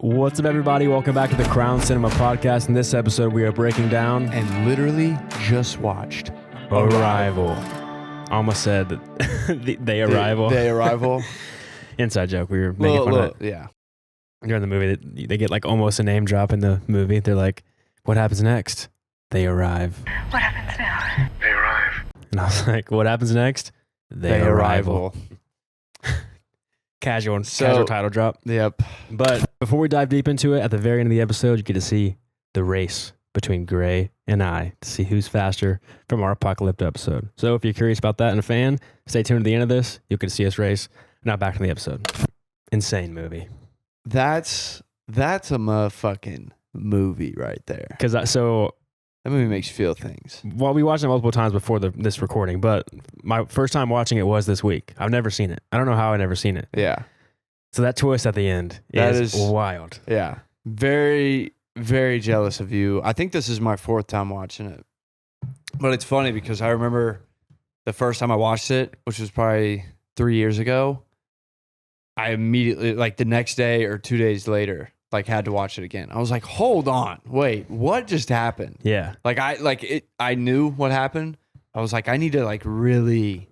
What's up, everybody? Welcome back to the Crown Cinema Podcast. In this episode, we are breaking down and literally just watched Arrival. Almost said the Arrival. The Arrival. Inside joke. We were making fun of it. Yeah. During the movie, they get like almost a name drop in the movie. They're like, what happens next? They arrive. What happens now? They arrive. And I was like, what happens next? They Arrival. Casual So- title drop. Yep. But before we dive deep into it, at the very end of the episode, you get to see the race between Gray and I to see who's faster from our Apocalypse episode. So if you're curious about that and a fan, stay tuned to the end of this. You can see us race. Now back to the episode. Insane movie. That's a motherfucking movie right there. Because That movie makes you feel things. well, we watched it multiple times before this recording, but my first time watching it was this week. I've never seen it. I don't know how I've never seen it. Yeah. So that twist at the end is wild. Yeah. Very, very jealous of you. I think this is my fourth time watching it. But it's funny because I remember the first time I watched it, which was probably 3 years ago, I immediately, like the next day or 2 days later, like had to watch it again. I was like, hold on, wait, what just happened? Yeah. I knew what happened. I was like, I need to like really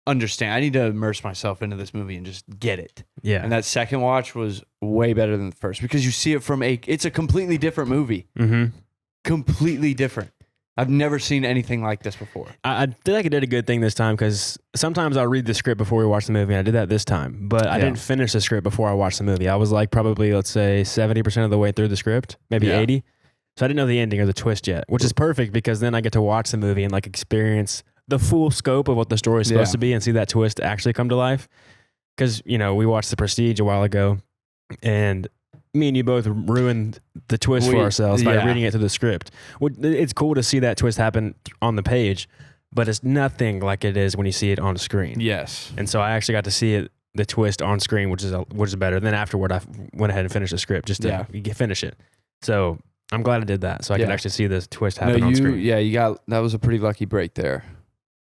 understand. I need to immerse myself into this movie and just get it. Yeah. And that second watch was way better than the first because you see it from it's a completely different movie. Mm-hmm. Completely different. I've never seen anything like this before. I feel like I did a good thing this time because sometimes I'll read the script before we watch the movie, and I did that this time. But I didn't finish the script before I watched the movie. I was like probably, let's say, 70% of the way through the script, maybe 80. So I didn't know the ending or the twist yet, which is perfect because then I get to watch the movie and like experience the full scope of what the story is supposed to be and see that twist actually come to life. Because, you know, we watched The Prestige a while ago, and me and you both ruined the twist for ourselves by reading it through the script. It's cool to see that twist happen on the page, but it's nothing like it is when you see it on the screen. Yes. And so I actually got to see the twist on screen, which is better. Then afterward, I went ahead and finished the script just to finish it. So I'm glad I did that, so I can actually see the twist happen on screen. Yeah, that was a pretty lucky break there.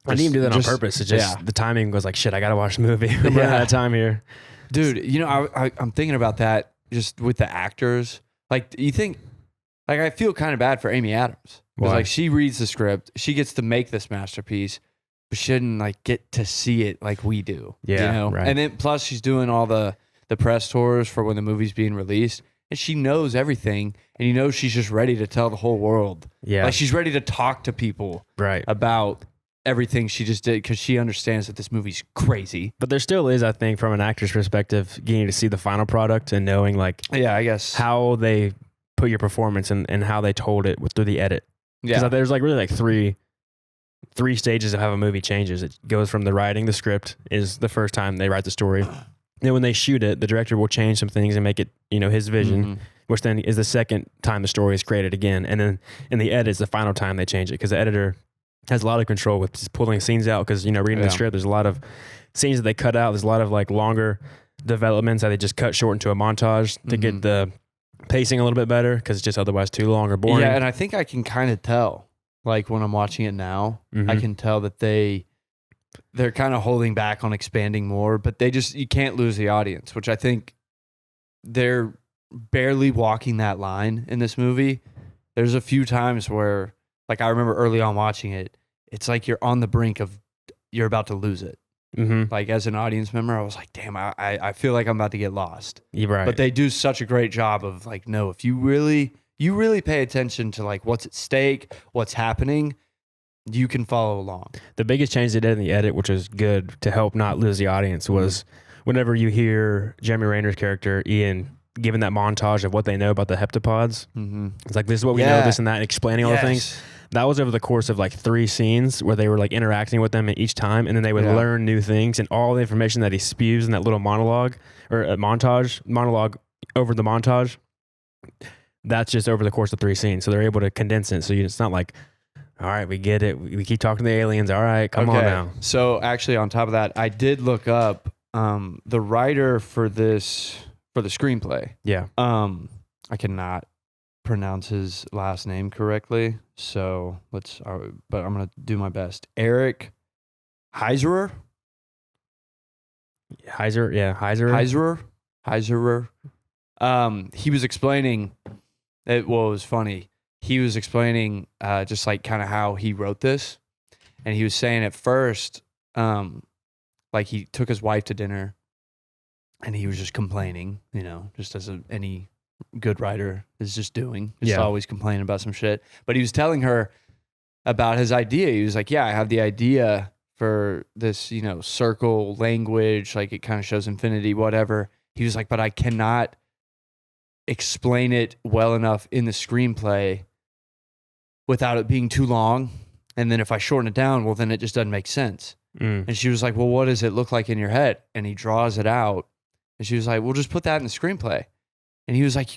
I didn't even do that on purpose. It's just the timing was like, shit, I got to watch the movie. I'm running out of time here. Dude, you know, I'm thinking about that just with the actors. Like, you think, like, I feel kind of bad for Amy Adams. Because, like, she reads the script. She gets to make this masterpiece, but she didn't, like, get to see it like we do. Yeah, you know? right. And then, plus, she's doing all the press tours for when the movie's being released. And she knows everything. And you know she's just ready to tell the whole world. Yeah. Like, she's ready to talk to people about everything she just did because she understands that this movie's crazy. But there still is, I think, from an actor's perspective, getting to see the final product and knowing, like, I guess how they put your performance and how they told it through the edit. Because there's like really like three stages of how a movie changes. It goes from the writing, the script is the first time they write the story. Then when they shoot it, the director will change some things and make it, you know, his vision, which then is the second time the story is created again. And then in the edit, it's the final time they change it because the editor has a lot of control with just pulling scenes out because, you know, reading the script, there's a lot of scenes that they cut out. There's a lot of like longer developments that they just cut short into a montage to get the pacing a little bit better because it's just otherwise too long or boring. Yeah, and I think I can kind of tell, like when I'm watching it now, I can tell that they're kind of holding back on expanding more, but you can't lose the audience, which I think they're barely walking that line in this movie. There's a few times where, like, I remember early on watching it, it's like you're on the brink of, you're about to lose it. Like, as an audience member, I was like, damn, I feel like I'm about to get lost. You're right. But they do such a great job of, like, no, if you really pay attention to, like, what's at stake, what's happening, you can follow along. The biggest change they did in the edit, which was good to help not lose the audience, was whenever you hear Jeremy Renner's character, Ian, giving that montage of what they know about the heptapods. It's like, this is what we know, this and that, and explaining all the things. That was over the course of like 3 scenes where they were like interacting with them each time, and then they would learn new things, and all the information that he spews in that little monologue or a monologue over the montage, that's just over the course of 3 scenes. So they're able to condense it. So it's not like, all right, we get it. We keep talking to the aliens. All right, come on now. So actually, on top of that, I did look up the writer for the screenplay. Yeah. I cannot pronounce his last name correctly, so but I'm gonna do my best. Eric Heiserer. Heiserer. he was explaining it. Well, it was funny. He was explaining just like kind of how he wrote this, and he was saying at first, like he took his wife to dinner, and he was just complaining, you know, just as any good writer is just doing, just always complaining about some shit. But he was telling her about his idea. He was like, "Yeah, I have the idea for this, you know, circle language, like it kind of shows infinity, whatever." He was like, "But I cannot explain it well enough in the screenplay without it being too long. And then if I shorten it down, well, then it just doesn't make sense." And she was like, "Well, what does it look like in your head?" And he draws it out. And she was like, "Well, just put that in the screenplay." And he was like,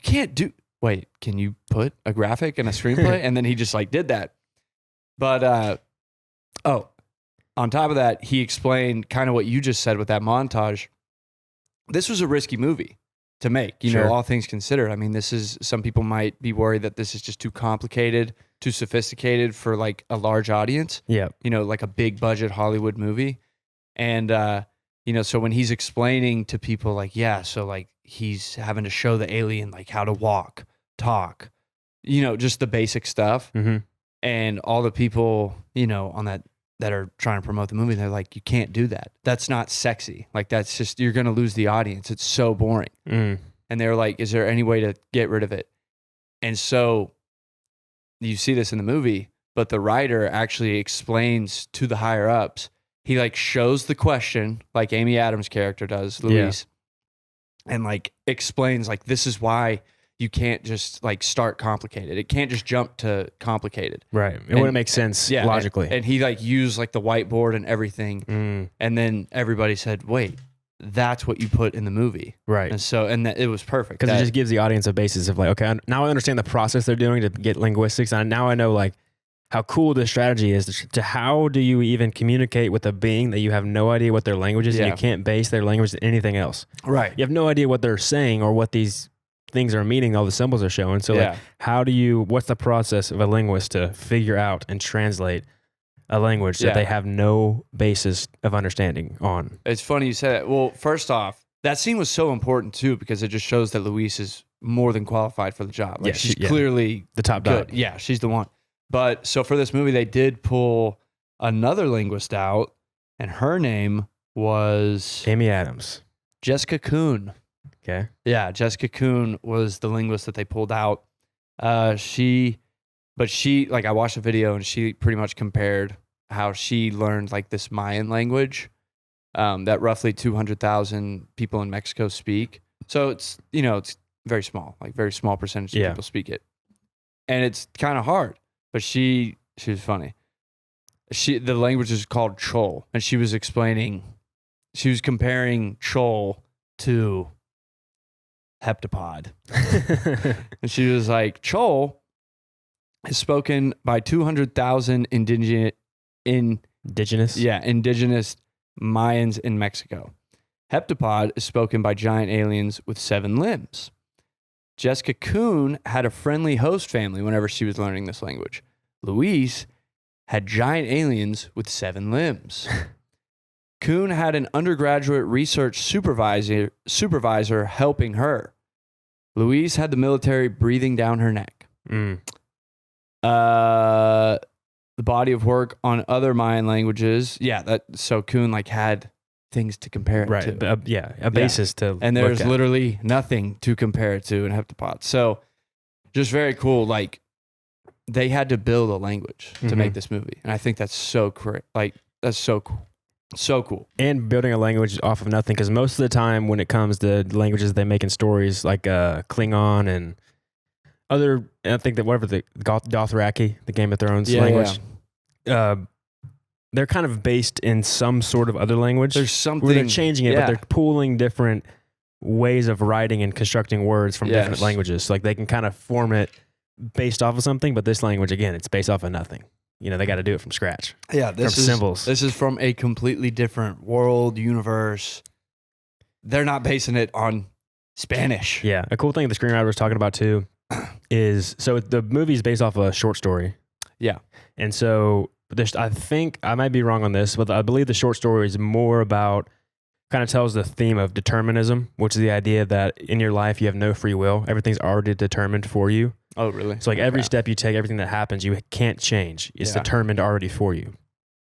"Wait, can you put a graphic in a screenplay?" And then he just like did that. But, on top of that, he explained kind of what you just said with that montage. This was a risky movie to make, you know, all things considered. I mean, some people might be worried that this is just too complicated, too sophisticated for like a large audience. Yeah. You know, like a big budget Hollywood movie. And, you know, so when he's explaining to people like, so like he's having to show the alien like how to walk, talk, you know, just the basic stuff. Mm-hmm. And all the people, you know, on that are trying to promote the movie, they're like, "You can't do that. That's not sexy. Like that's just, you're going to lose the audience. It's so boring." And they're like, "Is there any way to get rid of it?" And so you see this in the movie, but the writer actually explains to the higher ups. He like shows the question like Amy Adams' character does, Louise, and like explains like, this is why you can't just like start complicated. It can't just jump to complicated. Right. It wouldn't make sense logically. And he like used like the whiteboard and everything. And then everybody said, "Wait, that's what you put in the movie." Right. And so, it was perfect. Because it just gives the audience a basis of like, okay, now I understand the process they're doing to get linguistics. And now I know like how cool this strategy is to how do you even communicate with a being that you have no idea what their language is and you can't base their language on anything else. Right. You have no idea what they're saying or what these things are meaning, all the symbols are showing. So like, what's the process of a linguist to figure out and translate a language that they have no basis of understanding on? It's funny you say that. Well, first off, that scene was so important too, because it just shows that Louise is more than qualified for the job. Like she's clearly the top dog. Yeah, she's the one. But so for this movie, they did pull another linguist out, and her name was Amy Adams. Jessica Kuhn. Okay. Yeah, Jessica Kuhn was the linguist that they pulled out. She like I watched the video and she pretty much compared how she learned like this Mayan language that roughly 200,000 people in Mexico speak. So it's, you know, it's very small, like very small percentage of people speak it. And it's kind of hard, but she was funny. The language is called Chol, and she was comparing Chol to heptapod. And she was like, Chol is spoken by 200,000 indigenous Mayans in Mexico. Heptapod is spoken by giant aliens with 7 limbs. Jessica Kuhn had a friendly host family whenever she was learning this language. Louise had giant aliens with 7 limbs. Kuhn had an undergraduate research supervisor helping her. Louise had the military breathing down her neck. The body of work on other Mayan languages. So Kuhn like had things to compare it to. A basis to and there's literally nothing to compare it to in heptapod. So just very cool. Like they had to build a language to make this movie. And I think that's so great. Like that's so cool. So cool. And building a language off of nothing, because most of the time when it comes to languages they make in stories like Klingon and other, I think that whatever the Dothraki, the Game of Thrones language, they're kind of based in some sort of other language. There's something where they're changing it, but they're pooling different ways of writing and constructing words from different languages. So like they can kind of form it based off of something, but this language, again, it's based off of nothing. You know, they got to do it from scratch. Yeah, this is symbols. This is from a completely different world, universe. They're not basing it on Spanish. Yeah, a cool thing the screenwriter was talking about too is, so the movie is based off of a short story. Yeah. And so I think, I might be wrong on this, but I believe the short story is more about kind of tells the theme of determinism, which is the idea that in your life you have no free will. Everything's already determined for you. Oh, really? So like every step you take, everything that happens, you can't change. It's determined already for you.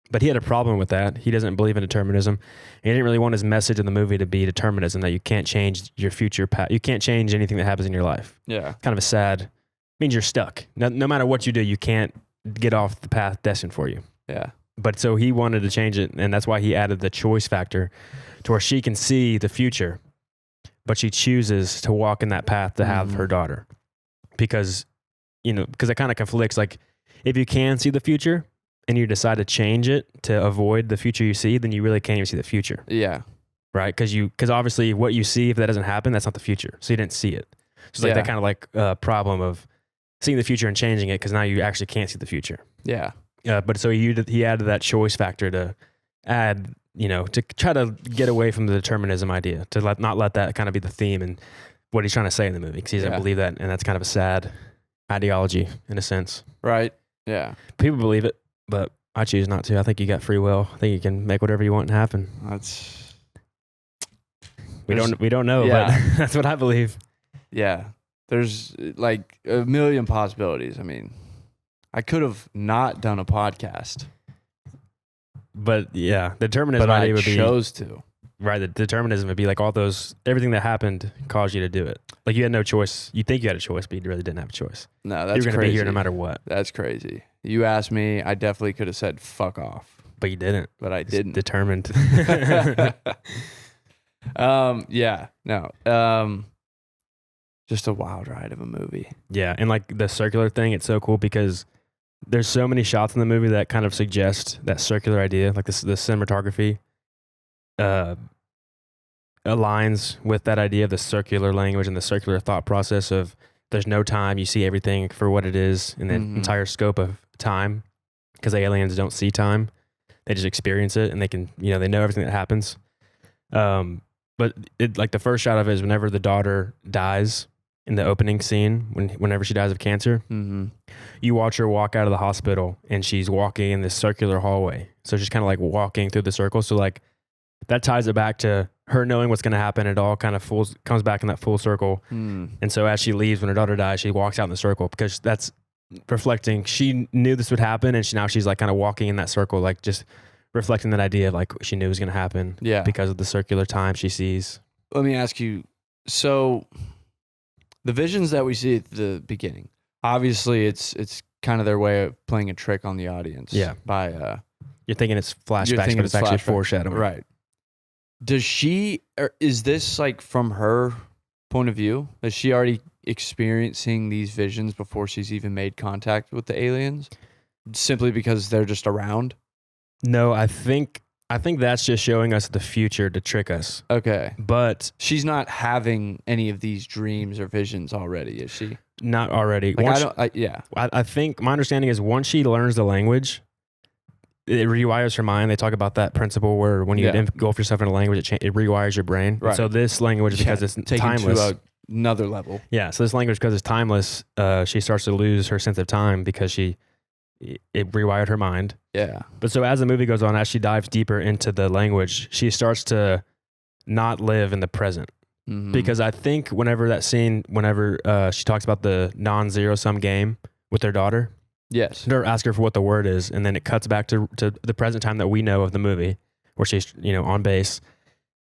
But he had a problem with that. He doesn't believe in determinism. He didn't really want his message in the movie to be determinism, that you can't change your future path. You can't change anything that happens in your life. Yeah. Kind of a sad, means you're stuck. No matter what you do, you can't get off the path destined for you. Yeah. But so he wanted to change it, and that's why he added the choice factor to where she can see the future, but she chooses to walk in that path to have her daughter. Because it kind of conflicts. Like, if you can see the future and you decide to change it to avoid the future you see, then you really can't even see the future. Yeah. Right? Because obviously what you see, if that doesn't happen, that's not the future. So you didn't see it. So it's like that kind of like problem of seeing the future and changing it, because now you actually can't see the future. Yeah. But so he added that choice factor to add, to try to get away from the determinism idea, to not let that kind of be the theme and what he's trying to say in the movie, because he doesn't believe that, and that's kind of a sad ideology in a sense. Right. Yeah. People believe it, but I choose not to. I think you got free will. I think you can make whatever you want happen. We don't know, but that's what I believe. Yeah. There's like a million possibilities. I mean, I could have not done a podcast. But yeah, the determinism idea would be... But I chose to. Right, the determinism would be like everything that happened caused you to do it. Like you had no choice. You think you had a choice, but you really didn't have a choice. No, that's crazy. You're going to be here no matter what. That's crazy. You asked me, I definitely could have said fuck off. But you didn't. But I didn't. Determined. Yeah, no. Just a wild ride of a movie. Yeah, and like the circular thing, it's so cool because there's so many shots in the movie that kind of suggest that circular idea, like the cinematography aligns with that idea of the circular language and the circular thought process of there's no time, you see everything for what it is in the entire scope of time, because the aliens don't see time, they just experience it, and they can, they know everything that happens. But it, like the first shot of it is whenever the daughter dies in the opening scene, whenever she dies of cancer, you watch her walk out of the hospital and she's walking in this circular hallway. So she's kind of like walking through the circle. So like that ties it back to her knowing what's going to happen. It all kind of comes back in that full circle. And so as she leaves, when her daughter dies, she walks out in the circle, because that's reflecting, she knew this would happen, and now she's like kind of walking in that circle, like just reflecting that idea of like she knew it was going to happen because of the circular time she sees. Let me ask you, so the visions that we see at the beginning, obviously it's kind of their way of playing a trick on the audience. Yeah. By you're thinking it's flashbacks, but it's actually foreshadowing. Right. Is this like from her point of view? Is she already experiencing these visions before she's even made contact with the aliens, simply because they're just around? No, I think that's just showing us the future to trick us. Okay. But she's not having any of these dreams or visions already, is she? Not already. Like I think my understanding is once she learns the language, it rewires her mind. They talk about that principle where when you engulf yourself in a language, it rewires your brain. Right. So this language, because it's timeless, to another level. Yeah. So this language, because it's timeless, she starts to lose her sense of time because it rewired her mind. Yeah. But so as the movie goes on, as she dives deeper into the language, she starts to not live in the present. Because I think whenever she talks about the non-zero sum game with their daughter, yes, they're asking her for what the word is, and then it cuts back to the present time that we know of the movie, where she's on base,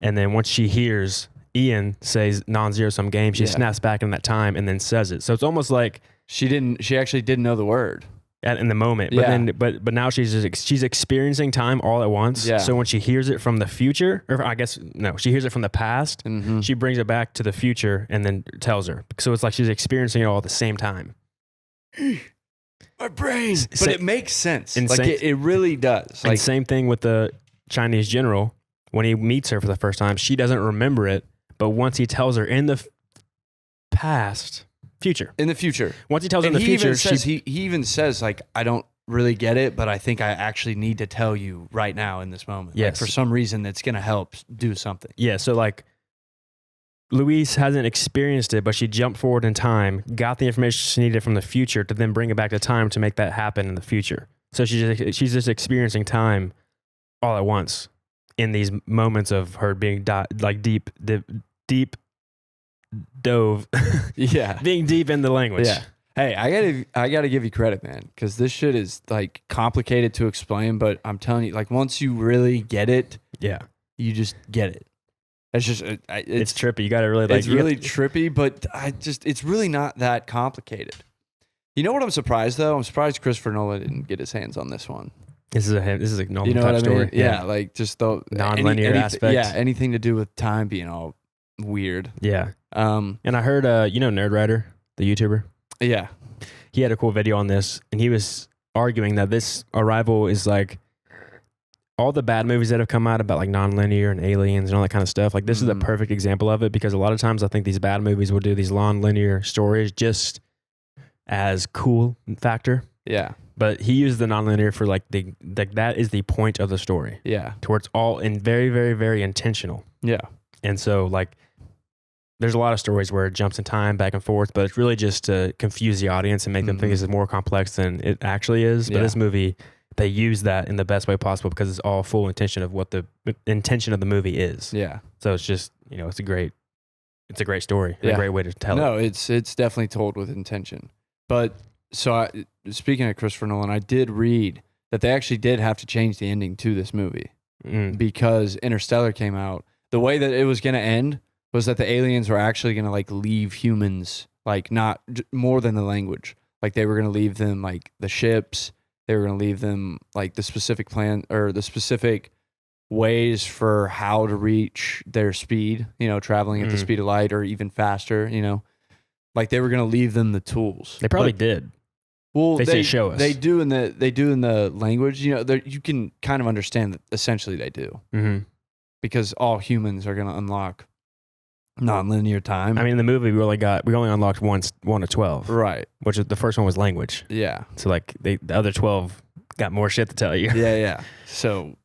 and then once she hears Ian says non-zero sum game, she snaps back in that time and then says it. So it's almost like she actually didn't know the word in the moment, but now she's experiencing time all at once. Yeah. So when she hears it from the future, or I guess no, she hears it from the past. She brings it back to the future and then tells her. So it's like she's experiencing it all at the same time. My brain, but it makes sense. Like it really does. Like, and same thing with the Chinese general. When he meets her for the first time, she doesn't remember it, but once he tells her in the future. Once he tells her in the future, he even says like, I don't really get it, but I think I actually need to tell you right now in this moment. Yes. Like, for some reason that's going to help do something. Yeah. So like Louise hasn't experienced it, but she jumped forward in time, got the information she needed from the future to then bring it back to time to make that happen in the future. So she's just experiencing time all at once. in these moments of her being deep dove, yeah, being deep in the language. Yeah. Hey, I gotta give you credit, man, because this shit is like complicated to explain. But I'm telling you, like once you really get it, Yeah. you just get it. It's just It's trippy. You got to really like. It's really trippy, but it's really not that complicated. You know what I'm surprised though? I'm surprised Christopher Nolan didn't get his hands on this one. This is a normal You know type what I mean? story. Yeah, like just the Non-linear aspect. Yeah, anything to do with time being all weird. Yeah. And I heard, Nerd Writer, the YouTuber. Yeah. He had a cool video on this, and he was arguing that this Arrival is like all the bad movies that have come out about like non-linear and aliens and all that kind of stuff. Like this is a perfect example of it, because a lot of times I think these bad movies will do these non-linear stories just as cool factor. Yeah. But he used the non-linear for like that is the point of the story. Yeah. To where it's all in very, very, very intentional. Yeah. And so like there's a lot of stories where it jumps in time back and forth, but it's really just to confuse the audience and make them think this is more complex than it actually is. But this movie, they use that in the best way possible because it's all full intention of what the intention of the movie is. Yeah. So it's just, it's a great story. Yeah. A great way to tell it. No, it's definitely told with intention. But speaking of Christopher Nolan, I did read that they actually did have to change the ending to this movie because Interstellar came out. The way that it was going to end was that the aliens were actually going to like leave humans, like not more than the language. Like they were going to leave them like the ships. They were going to leave them like the specific plan or the specific ways for how to reach their speed, traveling at the speed of light or even faster, like they were going to leave them the tools. They probably did. Well, they say show us. They do in the language, you can kind of understand that essentially they do. Mm-hmm. Because all humans are going to unlock non-linear time. I mean, in the movie, we only unlocked 1 to 12. Right. Which is the first one was language. Yeah. So like the other 12 got more shit to tell you. Yeah. So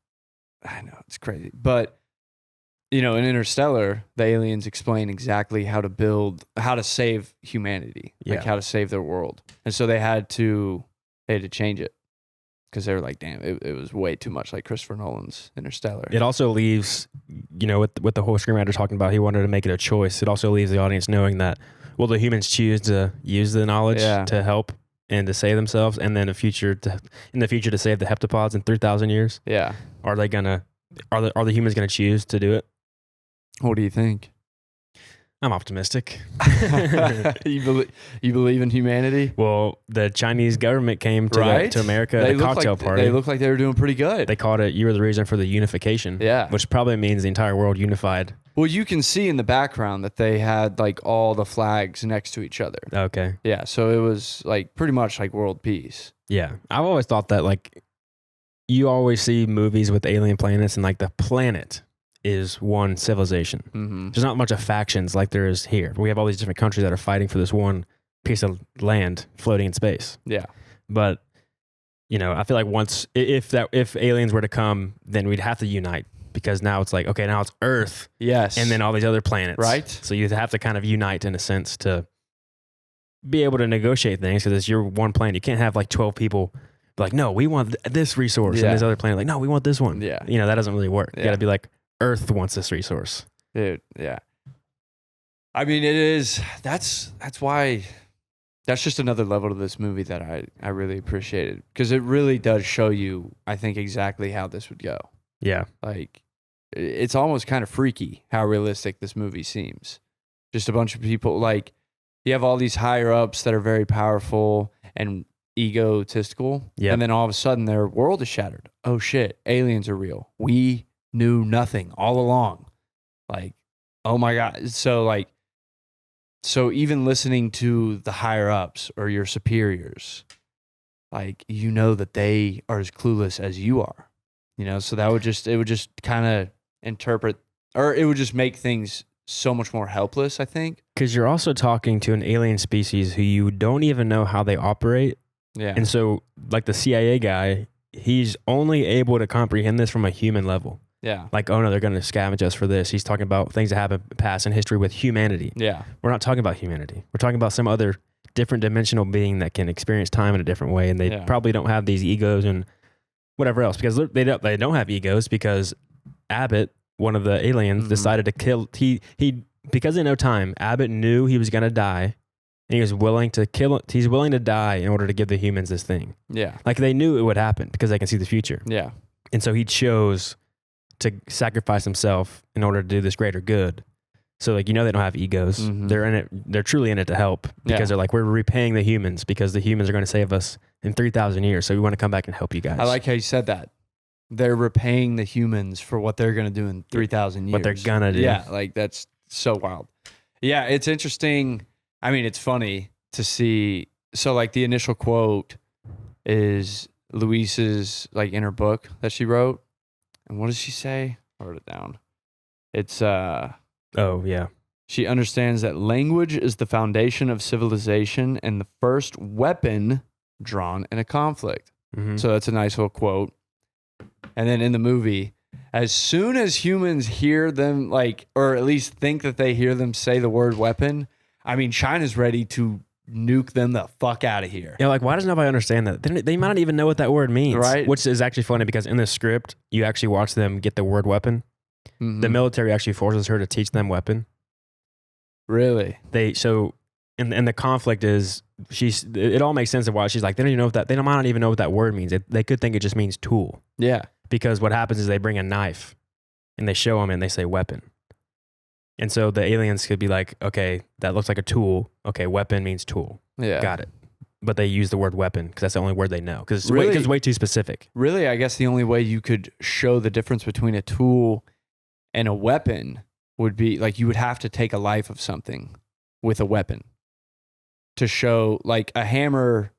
I know it's crazy, but in Interstellar, the aliens explain exactly how to save humanity, like how to save their world. And so they had to change it. Because they were like, damn, it was way too much like Christopher Nolan's Interstellar. It also leaves, with the whole screenwriter talking about, he wanted to make it a choice. It also leaves the audience knowing that, will the humans choose to use the knowledge to help and to save themselves, and then in the future to save the heptapods in 3,000 years? Yeah. Are the humans gonna choose to do it? What do you think? I'm optimistic. You believe in humanity? Well, the Chinese government came to America at a cocktail party. They looked like they were doing pretty good. They called it, you were the reason for the unification. Yeah. Which probably means the entire world unified. Well, you can see in the background that they had like all the flags next to each other. Okay. Yeah. So it was like pretty much like world peace. Yeah. I've always thought that like you always see movies with alien planets and like the planet is one civilization. Mm-hmm. There's not much of factions like there is here. We have all these different countries that are fighting for this one piece of land floating in space. Yeah. But, I feel like if aliens were to come, then we'd have to unite, because now it's like, okay, now it's Earth. Yes. And then all these other planets. Right. So you'd have to kind of unite in a sense to be able to negotiate things, because it's your one planet. You can't have like 12 people like, no, we want this resource. And this other planet like, no, we want this one. Yeah. That doesn't really work. You got to be like, Earth wants this resource. Dude, yeah. I mean, it is. That's why. That's just another level to this movie that I really appreciated, because it really does show you, I think, exactly how this would go. Yeah. Like, it's almost kind of freaky how realistic this movie seems. Just a bunch of people, like, you have all these higher ups that are very powerful and egotistical. Yeah. And then all of a sudden their world is shattered. Oh shit, aliens are real. We knew nothing all along. Like, oh my God. So even listening to the higher ups or your superiors, like, that they are as clueless as you are, so it would just kind of interpret, or it would just make things so much more helpless, I think. Because you're also talking to an alien species who you don't even know how they operate. Yeah. And so like the CIA guy, he's only able to comprehend this from a human level. Yeah. Like, oh no, they're going to scavenge us for this. He's talking about things that happen past in history with humanity. Yeah. We're not talking about humanity. We're talking about some other different dimensional being that can experience time in a different way. And they probably don't have these egos and whatever else, because they don't have egos, because Abbott, one of the aliens, decided to kill. He because in no time, Abbott knew he was gonna die, and he was willing to kill. He's willing to die in order to give the humans this thing. Yeah. Like they knew it would happen because they can see the future. Yeah. And so he chose to sacrifice himself in order to do this greater good. So like, they don't have egos. They're in it. They're truly in it to help because they're like, we're repaying the humans because the humans are going to save us in 3,000 years. So we want to come back and help you guys. I like how you said that. They're repaying the humans for what they're going to do in 3,000 years. What they're going to do. Yeah. Like that's so wild. Yeah. It's interesting. I mean, it's funny to see. So like the initial quote is Louise's like in her book that she wrote. And what does she say? I wrote it down. It's, oh, yeah. She understands that language is the foundation of civilization and the first weapon drawn in a conflict. So that's a nice little quote. And then in the movie, as soon as humans hear them, like, or at least think that they hear them say the word weapon, I mean, China's ready to nuke them the fuck out of here. Yeah, like, why does nobody understand that? They might not even know what that word means. Right. Which is actually funny because in the script, you actually watch them get the word weapon. The military actually forces her to teach them weapon. Really? And the conflict is it all makes sense of why she's like, they don't even know if that, they might not even know what that word means. They could think it just means tool. Yeah. Because what happens is they bring a knife and they show them and they say weapon. And so the aliens could be like, okay, that looks like a tool. Okay, weapon means tool. Yeah. Got it. But they use the word weapon because that's the only word they know. Because it's, Really? way too specific. Really, I guess the only way you could show the difference between a tool and a weapon would be like you would have to take a life of something with a weapon to show like a hammer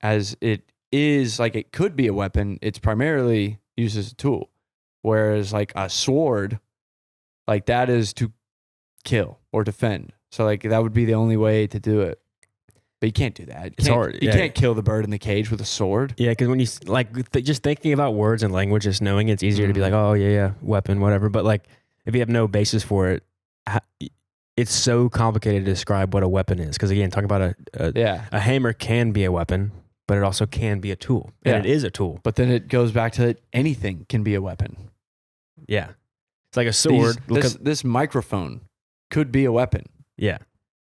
as it is like it could be a weapon. It's primarily used as a tool. Whereas like a sword, like that is to kill or defend. So like that would be the only way to do it. But you can't do that. It's hard. You can't kill the bird in the cage with a sword. Yeah, because when you just thinking about words and language, just knowing it's easier to be like, oh yeah, weapon, whatever. But like if you have no basis for it, it's so complicated to describe what a weapon is. Because again, talking about a hammer can be a weapon, but it also can be a tool, and it is a tool. But then it goes back to anything can be a weapon. Yeah, it's like a sword. This microphone could be a weapon. Yeah,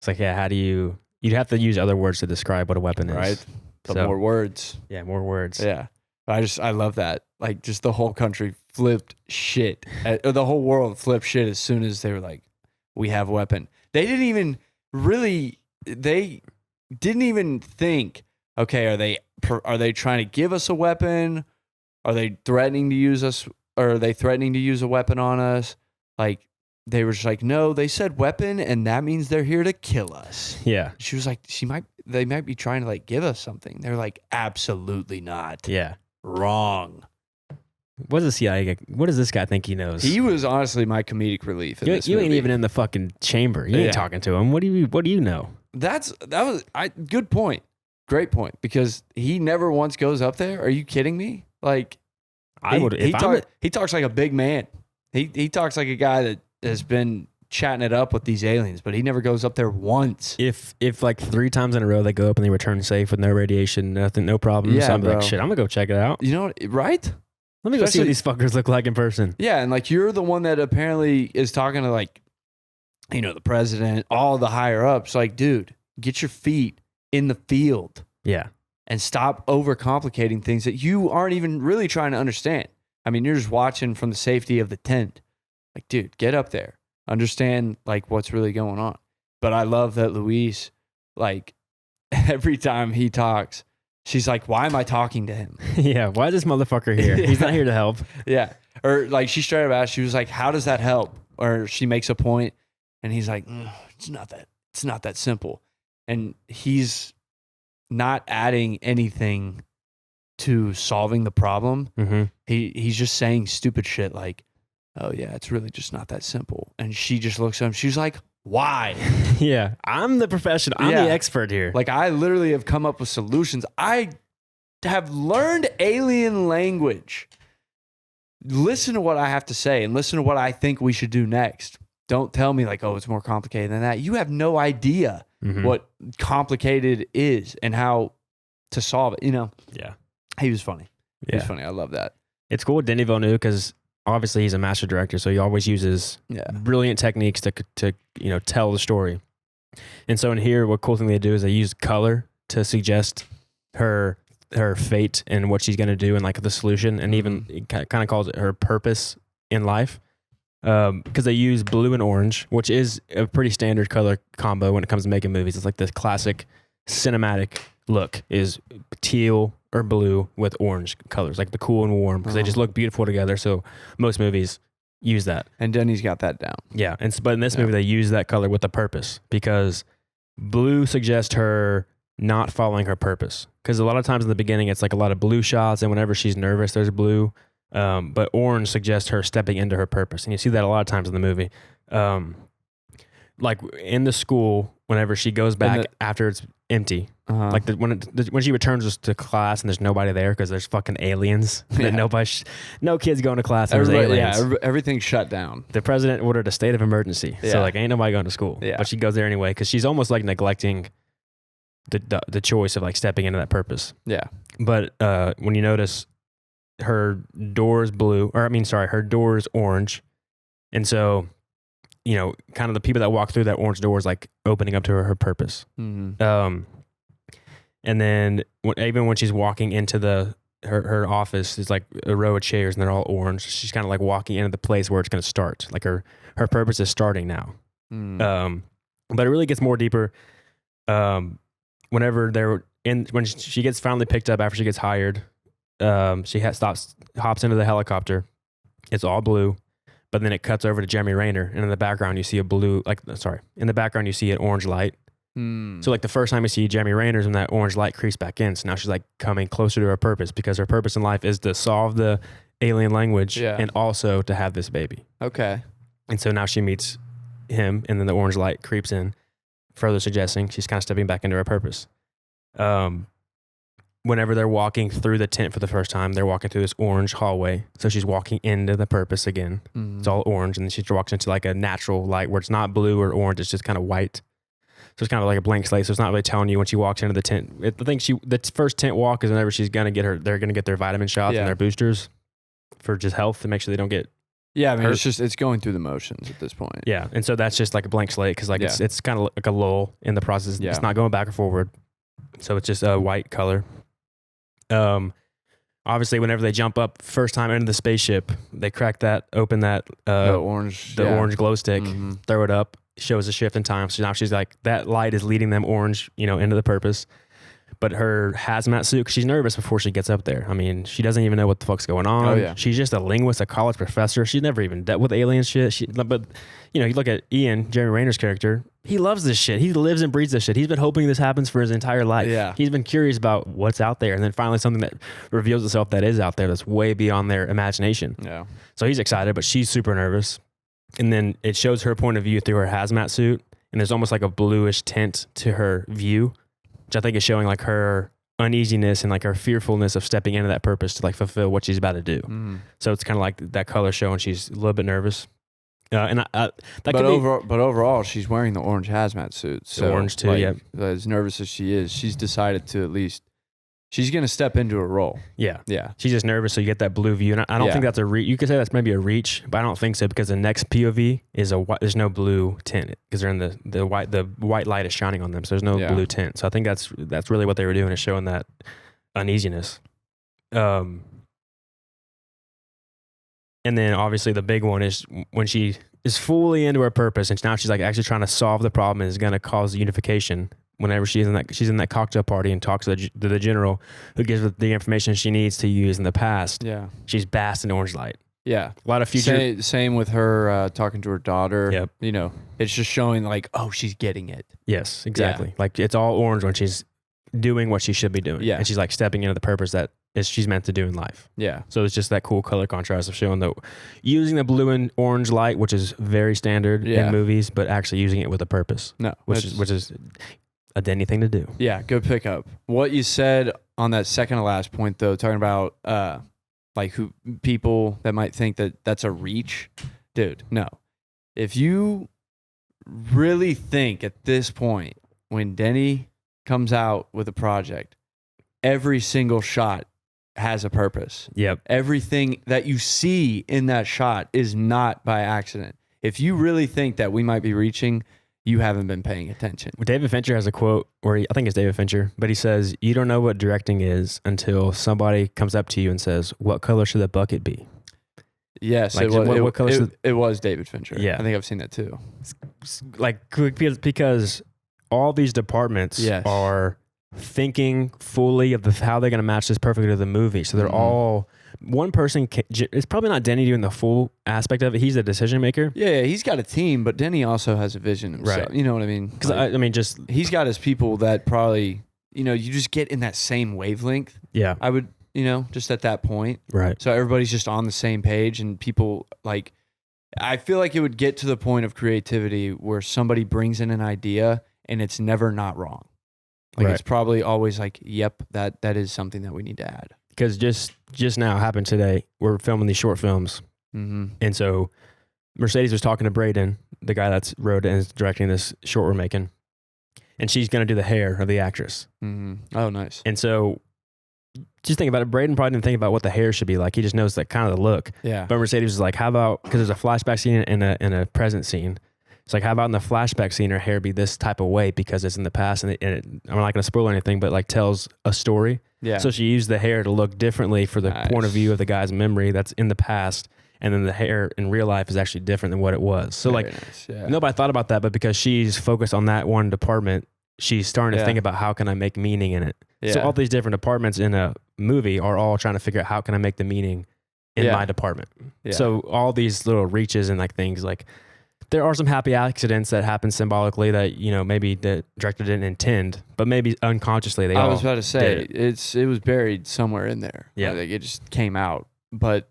it's like how do you? You'd have to use other words to describe what a weapon is. Right. But more words. Yeah, more words. Yeah. I love that. Like just the whole country flipped shit. Or the whole world flipped shit as soon as they were like, we have a weapon. They didn't even think, okay, are they trying to give us a weapon? Are they threatening to use us? Or are they threatening to use a weapon on us? Like, they were just like, no, they said weapon, and that means they're here to kill us. Yeah. She was like, they might be trying to like give us something. They're like, absolutely not. Yeah. Wrong. What does the CIA? What does this guy think he knows? He was honestly my comedic relief. You ain't even in the fucking chamber. You ain't talking to him. What do you know? Good point. Great point. Because he never once goes up there. Are you kidding me? Like, he talks like a big man. He talks like a guy that has been chatting it up with these aliens, but he never goes up there once. If like 3 times in a row they go up and they return safe with no radiation, nothing, no problem. Yeah, so I'm like, shit, I'm gonna go check it out. You know, right? Let me go see what these fuckers look like in person. Yeah, and like you're the one that apparently is talking to like, the president, all the higher ups. Like, dude, get your feet in the field. Yeah. And stop overcomplicating things that you aren't even really trying to understand. I mean, you're just watching from the safety of the tent. Like, dude, get up there. Understand, like, what's really going on. But I love that Louise, like, every time he talks, she's like, why am I talking to him? Yeah, why is this motherfucker here? He's not here to help. Yeah. Or, like, she straight up asked, she was like, how does that help? Or she makes a point, and he's like, it's not that simple. And he's not adding anything to solving the problem. Mm-hmm. He's just saying stupid shit like, oh yeah, it's really just not that simple. And she just looks at him. She's like, why? Yeah, I'm the professional. I'm the expert here. Like, I literally have come up with solutions. I have learned alien language. Listen to what I have to say and listen to what I think we should do next. Don't tell me like, oh, it's more complicated than that. You have no idea what complicated is and how to solve it. Yeah. He was funny. He was funny. I love that. It's cool with Denis Villeneuve because obviously he's a master director, so he always uses brilliant techniques to tell the story. And so in here, what cool thing they do is they use color to suggest her fate and what she's going to do and like the solution, and even it kind of calls it her purpose in life. Because they use blue and orange, which is a pretty standard color combo when it comes to making movies. It's like the classic cinematic look is teal or blue with orange colors, like the cool and warm, because they just look beautiful together. So most movies use that. And Denny's got that down. Yeah, but in this movie, they use that color with a purpose, because blue suggests her not following her purpose. Because a lot of times in the beginning, it's like a lot of blue shots, and whenever she's nervous, there's blue. But orange suggests her stepping into her purpose. And you see that a lot of times in the movie. Like in the school, whenever she goes back after it's empty, like when she returns to class and there's nobody there because there's fucking aliens. No kids going to class and there's aliens. Yeah, everything's shut down. The president ordered a state of emergency. So like ain't nobody going to school. Yeah. But she goes there anyway because she's almost like neglecting the choice of like stepping into that purpose. Yeah. But when you notice her door is her door is orange. And so, kind of the people that walk through that orange door is like opening up to her purpose. Mm-hmm. And then even when she's walking into her office, it's like a row of chairs and they're all orange. She's kind of like walking into the place where it's going to start. Like her purpose is starting now. Mm. But it really gets more deeper. Whenever when she gets finally picked up after she gets hired, she hops into the helicopter. It's all blue, but then it cuts over to Jeremy Renner, and in the background you see you see an orange light. So like the first time you see Jeremy Renner's, when that orange light creeps back in, so now she's like coming closer to her purpose, because her purpose in life is to solve the alien language and also to have this baby. Okay. And so now she meets him, and then the orange light creeps in, further suggesting she's kind of stepping back into her purpose. Whenever they're walking through the tent for the first time, they're walking through this orange hallway. So she's walking into the purpose again. Mm-hmm. It's all orange. And then she walks into like a natural light where it's not blue or orange. It's just kind of white. So it's kind of like a blank slate. So it's not really telling you when she walks into the tent. I think the first tent walk is whenever she's going to they're going to get their vitamin shots and their boosters for just health to make sure they don't get hurt. It's going through the motions at this point. Yeah. And so that's just like a blank slate, because it's kind of like a lull in the process. Yeah. It's not going back or forward. So it's just a white color. Obviously whenever they jump up first time into the spaceship, they crack open the orange glow stick, throw it up, shows a shift in time. So now she's like, that light is leading them orange, into the purpose. But her hazmat suit, 'cause she's nervous before she gets up there. I mean, she doesn't even know what the fuck's going on. Oh, yeah. She's just a linguist, a college professor. She's never even dealt with alien shit. But you look at Ian, Jeremy Renner's character. He loves this shit. He lives and breathes this shit. He's been hoping this happens for his entire life. Yeah. He's been curious about what's out there. And then finally something that reveals itself that is out there that's way beyond their imagination. Yeah. So he's excited, but she's super nervous. And then it shows her point of view through her hazmat suit. And there's almost like a bluish tint to her view, which I think is showing like her uneasiness and like her fearfulness of stepping into that purpose to like fulfill what she's about to do. So it's kind of like that color showing she's a little bit nervous. But overall, she's wearing the orange hazmat suit. So orange too, as nervous as she is, she's decided to at least she's going to step into a role. Yeah. Yeah. She's just nervous, so you get that blue view. And I don't think that's a reach. You could say that's maybe a reach, but I don't think so, because the next POV is there's no blue tint, because they're in the white light is shining on them, so there's no blue tint. So I think that's really what they were doing, is showing that uneasiness. And then obviously the big one is when she is fully into her purpose, and now she's like actually trying to solve the problem and is going to cause unification. Whenever she's in that cocktail party and talks to the general, who gives her the information she needs to use in the past. Yeah, she's basked in orange light. Yeah, a lot of future. Same with her talking to her daughter. Yep. It's just showing like, oh, she's getting it. Yes, exactly. Yeah. Like it's all orange when she's doing what she should be doing. Yeah, and she's like stepping into the purpose that she's meant to do in life. Yeah. So it's just that cool color contrast of showing using the blue and orange light, which is very standard in movies, but actually using it with a purpose. No, which is a Denny thing to do. Yeah, good pickup. What you said on that second to last point, though, talking about like who people that might think that that's a reach, dude. No, if you really think at this point, when Denny comes out with a project, every single shot has a purpose. Yep. Everything that you see in that shot is not by accident. If you really think that we might be reaching, you haven't been paying attention. David Fincher has a quote where I think it's David Fincher, but he says, "You don't know what directing is until somebody comes up to you and says, 'What color should the bucket be?'" Yes, like, what color it was David Fincher. Yeah. I think I've seen that too. Like, because all these departments are thinking fully of how they're going to match this perfectly to the movie. So they're all... One person it's probably not Denny doing the full aspect of it. He's the decision maker. Yeah, he's got a team, but Denny also has a vision himself. Right. You know what I mean? Because I mean, just he's got his people that probably, you just get in that same wavelength. Yeah, I would, just at that point. Right. So everybody's just on the same page, and people I feel like it would get to the point of creativity where somebody brings in an idea and it's never not wrong. It's probably always like, yep, that is something that we need to add. Because just now happened today, we're filming these short films. Mm-hmm. And so Mercedes was talking to Braden, the guy that's wrote and is directing this short we're making. And she's going to do the hair of the actress. Mm-hmm. Oh, nice. And so just think about it. Braden probably didn't think about what the hair should be like. He just knows that kind of the look. Yeah. But Mercedes was like, how about, because there's a flashback scene and a present scene. It's like, how about in the flashback scene, her hair be this type of way because it's in the past, and I'm not going to spoil anything, but like tells a story. Yeah. So she used the hair to look differently for the point of view of the guy's memory that's in the past, and then the hair in real life is actually different than what it was. So Very nice. Yeah. Nobody thought about that, but because she's focused on that one department, she's starting to think about how can I make meaning in it. Yeah. So all these different departments in a movie are all trying to figure out how can I make the meaning in my department. Yeah. So all these little reaches and like things like, there are some happy accidents that happen symbolically that, maybe the director didn't intend, but maybe unconsciously they all I was about to say, it was buried somewhere in there. Yeah. Like it just came out. But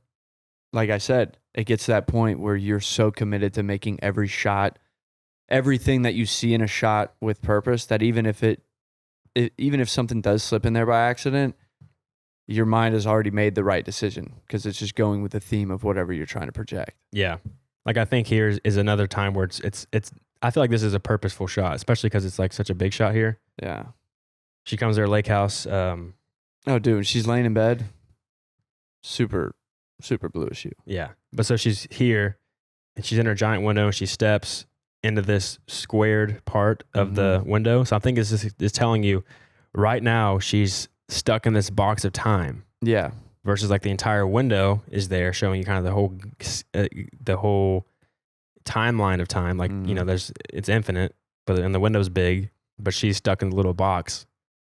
like I said, it gets to that point where you're so committed to making every shot, everything that you see in a shot with purpose, that even if something does slip in there by accident, your mind has already made the right decision because it's just going with the theme of whatever you're trying to project. Yeah. Like I think here is another time where it's I feel like this is a purposeful shot, especially because it's like such a big shot here. Yeah. She comes to her lake house. Oh, dude, she's laying in bed. Super, super bluish. Yeah. But so she's here and she's in her giant window and she steps into this squared part of the window. So I think it's telling you right now she's stuck in this box of time. Yeah. Versus like the entire window is there showing you kind of the whole timeline of time. Like, it's infinite, and the window's big, but she's stuck in the little box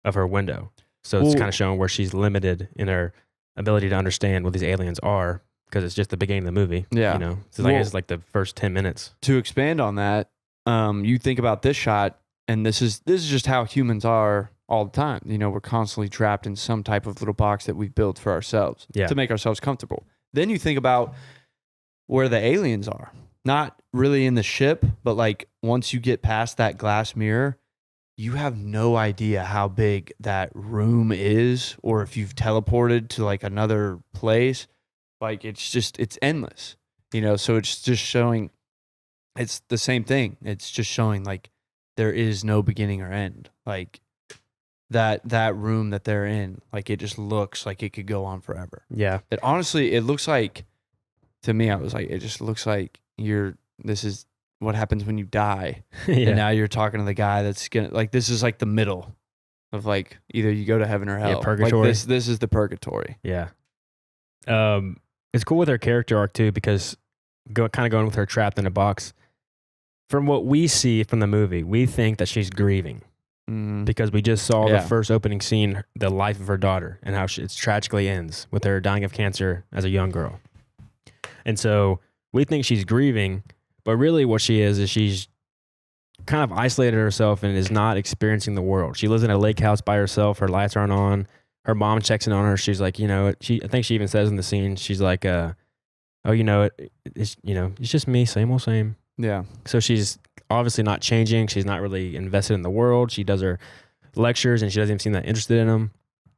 of her window. So it's kind of showing where she's limited in her ability to understand what these aliens are because it's just the beginning of the movie. Yeah. So it's like the first 10 minutes. To expand on that, you think about this shot, and this is just how humans are all the time. We're constantly trapped in some type of little box that we've built for ourselves to make ourselves comfortable. Then you think about where the aliens are. Not really in the ship, but like once you get past that glass mirror, you have no idea how big that room is, or if you've teleported to like another place. Like it's endless, so it's just showing, it's the same thing. It's just showing like there is no beginning or end. Like that room that they're in, like it just looks like it could go on forever. Yeah. It honestly, it looks like, to me, I was like, it just looks like this is what happens when you die. Yeah. And now you're talking to the guy that's gonna, like, this is like the middle of like, either you go to heaven or hell. Yeah, purgatory. Like this is the purgatory. Yeah. It's cool with her character arc too, because kind of going with her trapped in a box. From what we see from the movie, we think that she's grieving. Because we just saw the first opening scene, the life of her daughter, and how it tragically ends with her dying of cancer as a young girl. And so we think she's grieving, but really what she is she's kind of isolated herself and is not experiencing the world. She lives in a lake house by herself. Her lights aren't on. Her mom checks in on her. She's like, I think she even says in the scene, she's like, it's just me, same old same. Yeah. So she's obviously not changing. She's not really invested in the world. She does her lectures and she doesn't even seem that interested in them.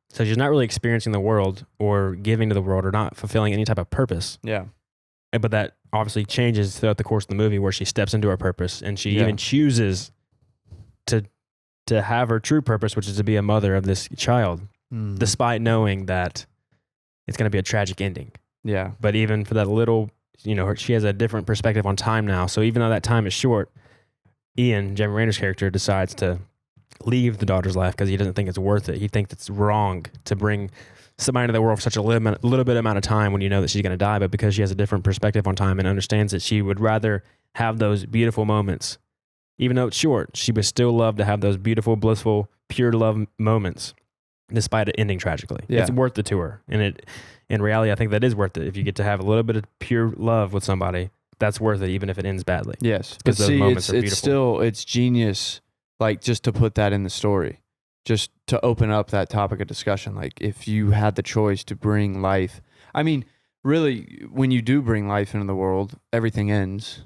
So she's not really experiencing the world or giving to the world or not fulfilling any type of purpose. Yeah. But that obviously changes throughout the course of the movie where she steps into her purpose and she even chooses to have her true purpose, which is to be a mother of this child, despite knowing that it's going to be a tragic ending. Yeah. But even for that little, she has a different perspective on time now. So even though that time is short, Ian, Jeremy Renner's character, decides to leave the daughter's life because he doesn't think it's worth it. He thinks it's wrong to bring somebody into the world for such a little bit amount of time when you know that she's going to die. But because she has a different perspective on time and understands that she would rather have those beautiful moments, even though it's short, she would still love to have those beautiful, blissful, pure love moments, despite it ending tragically. Yeah. It's worth it to her. And in reality, I think that is worth it. If you get to have a little bit of pure love with somebody, that's worth it, even if it ends badly. Yes. But those moments are beautiful. It's genius, like, just to put that in the story, just to open up that topic of discussion. Like, if you had the choice to bring life, I mean, really, when you do bring life into the world, everything ends.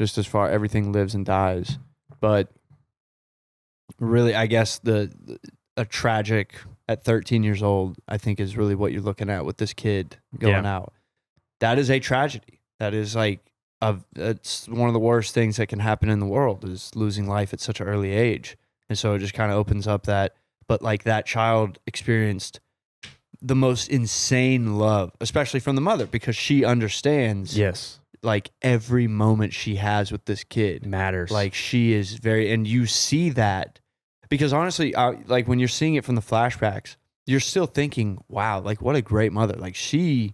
Just as far, everything lives and dies. But really, I guess a tragic at 13 years old, I think, is really what you're looking at with this kid going out. That is a tragedy. That is it's one of the worst things that can happen in the world, is losing life at such an early age. And so it just kind of opens up that, but like, that child experienced the most insane love, especially from the mother, because she understands. Yes. Like, every moment she has with this kid matters. Like, she is and you see that, because honestly, like, when you're seeing it from the flashbacks, you're still thinking, wow, like, what a great mother. Like, she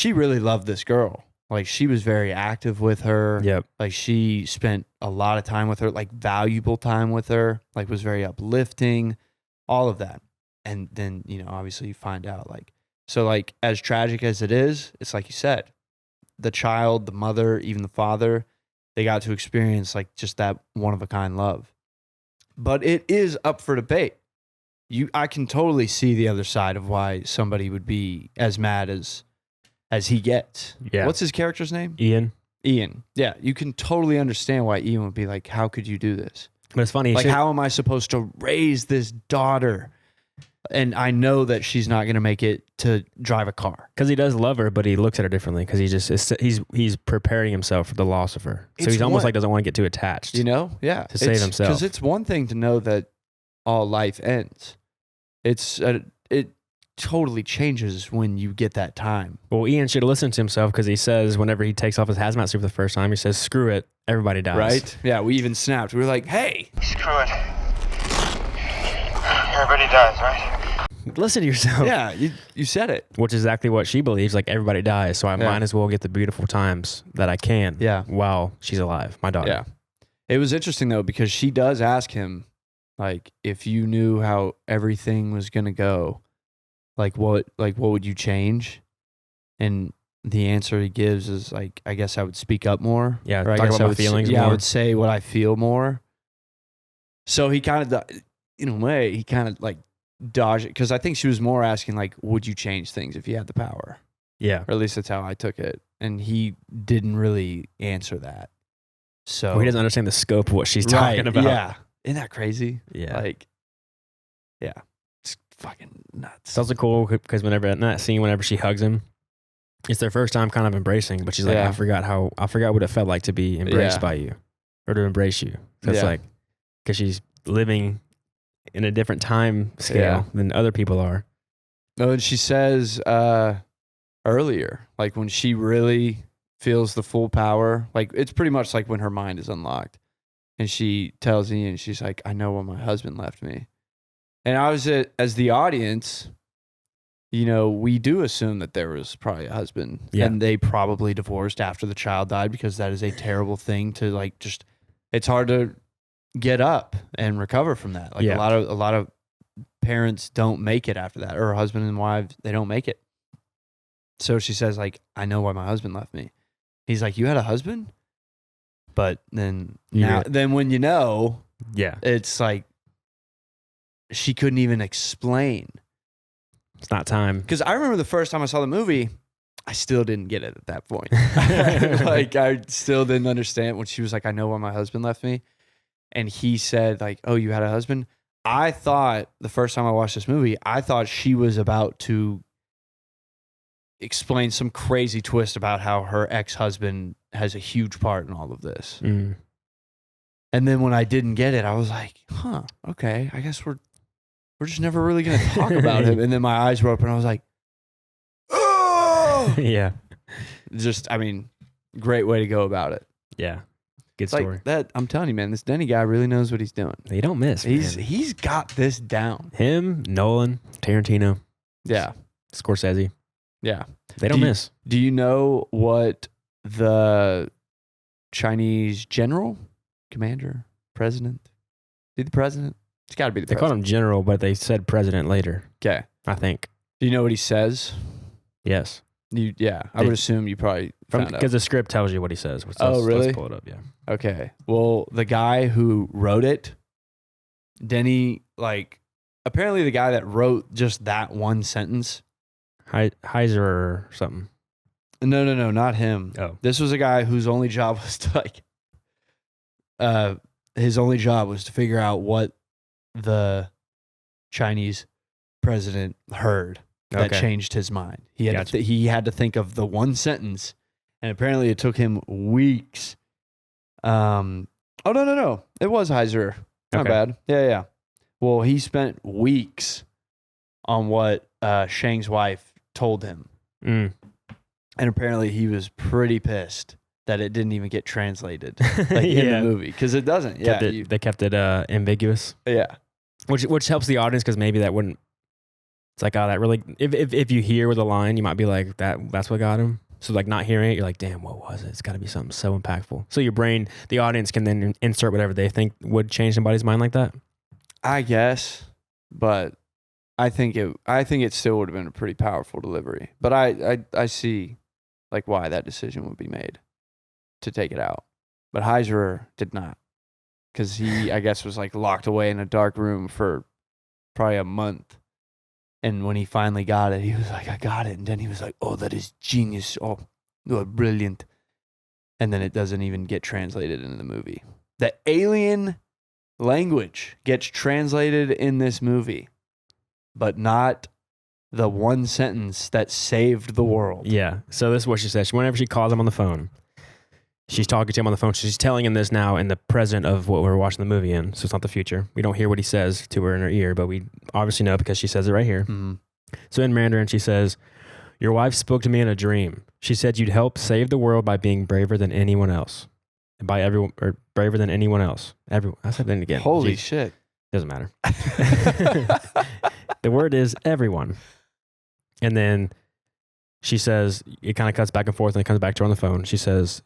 really loved this girl. Like, she was very active with her. Yep. Like, she spent a lot of time with her, like, valuable time with her, like, was very uplifting, all of that. And then, obviously you find out, like, so, like, as tragic as it is, it's like you said, the child, the mother, even the father, they got to experience, like, just that one-of-a-kind love. But it is up for debate. I can totally see the other side of why somebody would be as mad as he gets. Yeah. What's his character's name? Ian. Yeah, you can totally understand why Ian would be like, how could you do this? But it's funny. Like, how am I supposed to raise this daughter? And I know that she's not going to make it to drive a car. Because he does love her, but he looks at her differently because he's preparing himself for the loss of her. So he's almost like doesn't want to get too attached. Yeah. To save himself. Because it's one thing to know that all life ends. It totally changes when you get that time. Well, Ian should listen to himself, because he says whenever he takes off his hazmat suit for the first time, he says, screw it, everybody dies. Right? Yeah, we even snapped. We were like, hey. Screw it. Everybody dies, right? Listen to yourself. Yeah, you said it. Which is exactly what she believes. Like, everybody dies, so I might as well get the beautiful times that I can while she's alive, my daughter. Yeah. It was interesting, though, because she does ask him, like, if you knew how everything was going to go, what would you change? And the answer he gives is, like, I guess I would speak up more. Yeah, or talk about my feelings more. Yeah, I would say what I feel more. So he kind of, in a way, he kind of, like, dodged it, because I think she was more asking, like, would you change things if you had the power? Yeah. Or at least that's how I took it. And he didn't really answer that. So he doesn't understand the scope of what she's talking about. Yeah. Isn't that crazy? Yeah. Like, yeah. It's fucking nuts. It's also cool because whenever she hugs him, it's their first time kind of embracing, but she's like, I forgot what it felt like to be embraced by you, or to embrace you. So it's like, because she's living in a different time scale than other people are. No, and she says earlier, like, when she really feels the full power, like, it's pretty much like when her mind is unlocked. And she tells Ian, she's like, I know when my husband left me. And I was, as the audience, we do assume that there was probably a husband. Yeah. And they probably divorced after the child died, because that is a terrible thing to, like, just, it's hard to get up and recover from that. Like, a lot of parents don't make it after that, or husband and wives, they don't make it. So she says, like, I know why my husband left me. He's like, you had a husband? But then then when it's like, she couldn't even explain. It's not time. Because I remember the first time I saw the movie, I still didn't get it at that point. Like, I still didn't understand when she was like, I know why my husband left me. And he said, like, oh, you had a husband? I thought, the first time I watched this movie, I thought she was about to explain some crazy twist about how her ex-husband has a huge part in all of this. Mm. And then when I didn't get it, I was like, huh, okay, I guess we're just never really going to talk about him. And then my eyes were open. I was like, Yeah. Just, I mean, great way to go about it. Yeah. Good It's story. like that. I'm telling you, man, this Denny guy really knows what he's doing. You don't miss. He's got this down. Him, Nolan, Tarantino, Yeah. Scorsese. Yeah. They don't miss. Do you know what the Chinese general, commander, president? The president? It's got to be the They president. called him general, but they said president later. Okay. I think. Do you know what he says? Yes. I would assume you probably found out. Because the script tells you what he says. Really? Let's pull it up, yeah. Okay. Well, the guy who wrote it, Denny, apparently the guy that wrote just that one sentence. Heiser or something. No, not him. Oh. This was a guy whose only job was to his only job was to figure out what the Chinese president heard that changed his mind. He had he had to think of the one sentence, and apparently it took him weeks. No. It was Heiser. Not bad. Yeah. Well, he spent weeks on what Shang's wife told him. And apparently he was pretty pissed that it didn't even get translated in the movie, because it doesn't. They kept it ambiguous. Yeah. Which helps the audience, because maybe that wouldn't. It's like, oh, that really. If you hear with a line, you might be like, that's what got him. So not hearing it, you're like, damn, what was it? It's got to be something so impactful. So your brain, the audience, can then insert whatever they think would change somebody's mind like that. I guess, but I think it still would have been a pretty powerful delivery. But I see why that decision would be made to take it out. But Heiser did not, because he, I guess, was locked away in a dark room for probably a month. And when he finally got it, he was like, I got it. And then he was like, oh, that is genius. Oh, brilliant. And then it doesn't even get translated into the movie. The alien language gets translated in this movie, but not the one sentence that saved the world. Yeah. So this is what she says. Whenever she calls him on the phone, she's talking to him on the phone. She's telling him this now in the present of what we're watching the movie in. So it's not the future. We don't hear what he says to her in her ear, but we obviously know because she says it right here. Mm-hmm. So in Mandarin, she says, your wife spoke to me in a dream. She said you'd help save the world by being braver than anyone else. Braver than anyone else. I said that again. Holy shit. Doesn't matter. The word is everyone. And then she says, it kind of cuts back and forth, and it comes back to her on the phone. She says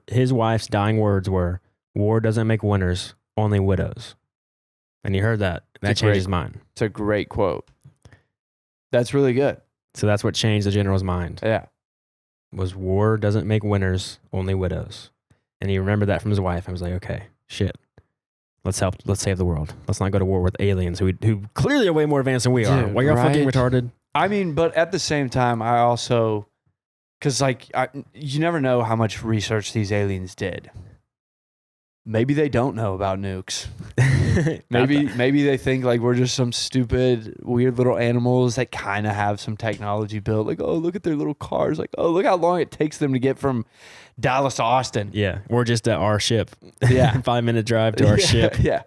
his wife's dying words were, war doesn't make winners, only widows. And you heard that. That changed his mind. It's a great quote. That's really good. So that's what changed the general's mind. Yeah. Was war doesn't make winners, only widows. And he remembered that from his wife. I was like, okay, shit. Let's save the world. Let's not go to war with aliens who clearly are way more advanced than we are. Why y'all fucking retarded? I mean, but at the same time, I also, because you never know how much research these aliens did. Maybe they don't know about nukes. maybe they think we're just some stupid, weird little animals that kind of have some technology built. Oh, look at their little cars. Oh, look how long it takes them to get from Dallas to Austin. Yeah, we're just at our ship. Yeah, 5-minute drive to our ship. Yeah,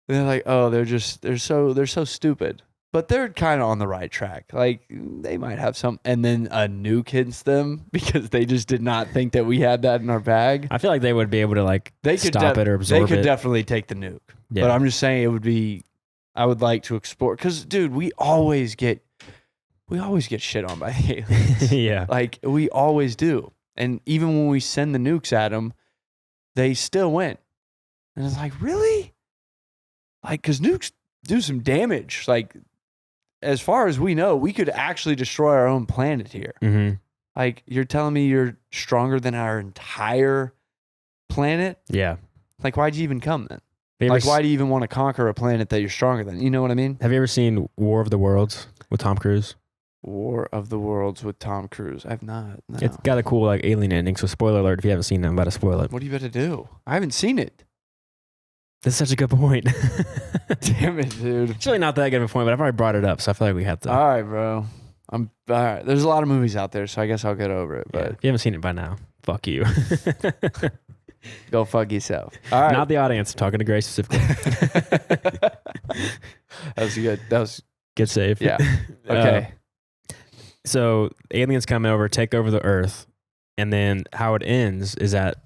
and they're like, oh, they're so stupid. But they're kind of on the right track. They might have some, and then a nuke hits them because they just did not think that we had that in our bag. I feel like they would be able to stop it or absorb it. They could definitely take the nuke. Yeah. But I'm just saying I would like to explore, because dude, we always get shit on by the aliens. Yeah. We always do. And even when we send the nukes at them, they still win. And it's really? Because nukes do some damage. As far as we know, we could actually destroy our own planet here. Mm-hmm. You're telling me you're stronger than our entire planet? Yeah. Why'd you even come then? Why do you even want to conquer a planet that you're stronger than? You know what I mean? Have you ever seen War of the Worlds with Tom Cruise? War of the Worlds with Tom Cruise. I've not. No. It's got a cool alien ending. So spoiler alert if you haven't seen it, I'm about to spoil it. What are you about to do? I haven't seen it. That's such a good point. Damn it, dude. It's really not that good of a point, but I've already brought it up, so I feel like we have to. All right, bro. All right. There's a lot of movies out there, so I guess I'll get over it. But if you haven't seen it by now, fuck you. Go fuck yourself. All right. Not the audience. I'm talking to Grace specifically. That was good. That was good save. Yeah. Okay. So aliens come over, take over the Earth, and then how it ends is that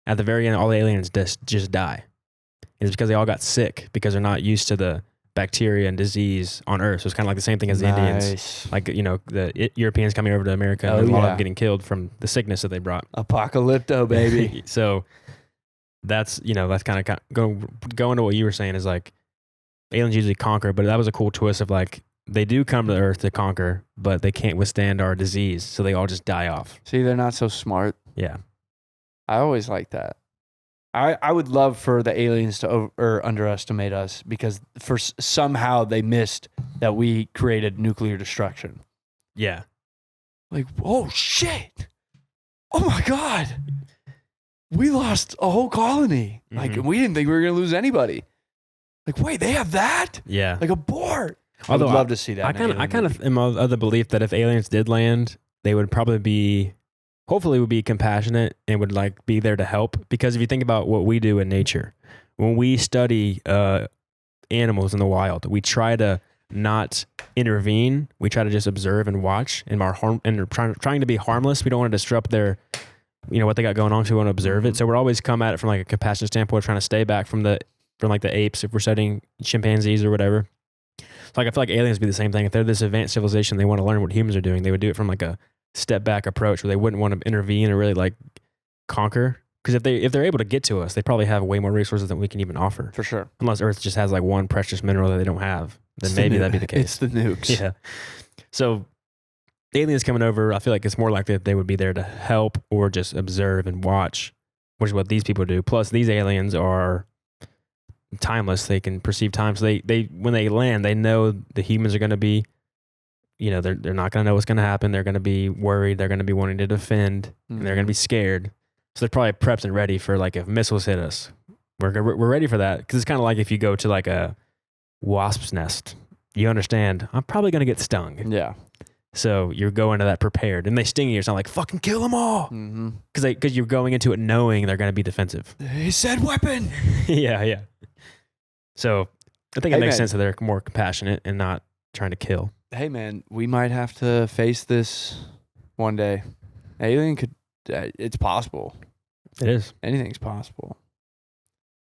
at the very end, all the aliens just die. And it's because they all got sick because they're not used to the bacteria and disease on Earth. So it's kind of like the same thing as the Indians. Like, the Europeans coming over to America and a lot of them getting killed from the sickness that they brought. Apocalypto, baby. So that's kind of going to what you were saying is like aliens usually conquer, but that was a cool twist of like, they do come to the Earth to conquer, but they can't withstand our disease, so they all just die off. See, they're not so smart. Yeah. I always like that. I would love for the aliens to underestimate us because somehow they missed that we created nuclear destruction. Yeah. Like, oh, shit. Oh, my God. We lost a whole colony. Mm-hmm. Like, we didn't think we were going to lose anybody. Like, wait, they have that? Yeah. Like, abort. Although I would love to see that. I kind of am of the belief that if aliens did land, they would probably hopefully would be compassionate and would like be there to help. Because if you think about what we do in nature, when we study animals in the wild, we try to not intervene. We try to just observe and watch, and trying to be harmless. We don't want to disrupt their, what they got going on. So we want to observe it. So we're always come at it from like a compassion standpoint, trying to stay back from like the apes if we're studying chimpanzees or whatever. So like I feel like aliens would be the same thing. If they're this advanced civilization, they want to learn what humans are doing. They would do it from like a step back approach where they wouldn't want to intervene or really like conquer. Because if they're able to get to us, they probably have way more resources than we can even offer. For sure. Unless Earth just has like one precious mineral that they don't have, then maybe that'd be the case. It's the nukes. Yeah. So aliens coming over, I feel like it's more likely that they would be there to help or just observe and watch, which is what these people do. Plus, these aliens are timeless. They can perceive time. So they when they land, they know the humans are going to be, they're not going to know what's going to happen. They're going to be worried. They're going to be wanting to defend, and they're going to be scared. So they're probably prepped and ready for like if missiles hit us, we're ready for that. Because it's kind of like if you go to like a wasp's nest, you understand I'm probably going to get stung. Yeah. So you're going to that prepared, and they sting you. It's not like fucking kill them all, because you're going into it knowing they're going to be defensive. He said weapon. Yeah. So I think it makes sense that they're more compassionate and not trying to kill. Hey man, we might have to face this one day. Alien could. It's possible. It is. Anything's possible.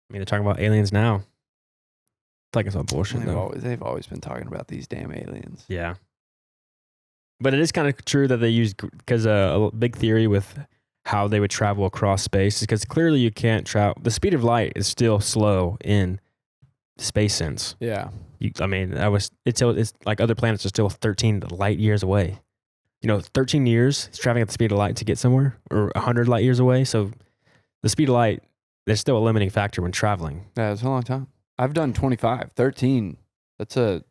I mean, they're talking about aliens now. It's like it's all bullshit. They've always been talking about these damn aliens. Yeah. But it is kind of true that they use, because a big theory with how they would travel across space is because clearly you can't travel. The speed of light is still slow in space sense. Yeah. It's like other planets are still 13 light years away. 13 years is traveling at the speed of light to get somewhere, or 100 light years away. So the speed of light, there's still a limiting factor when traveling. Yeah, it's a long time. I've done 25, 13. That's a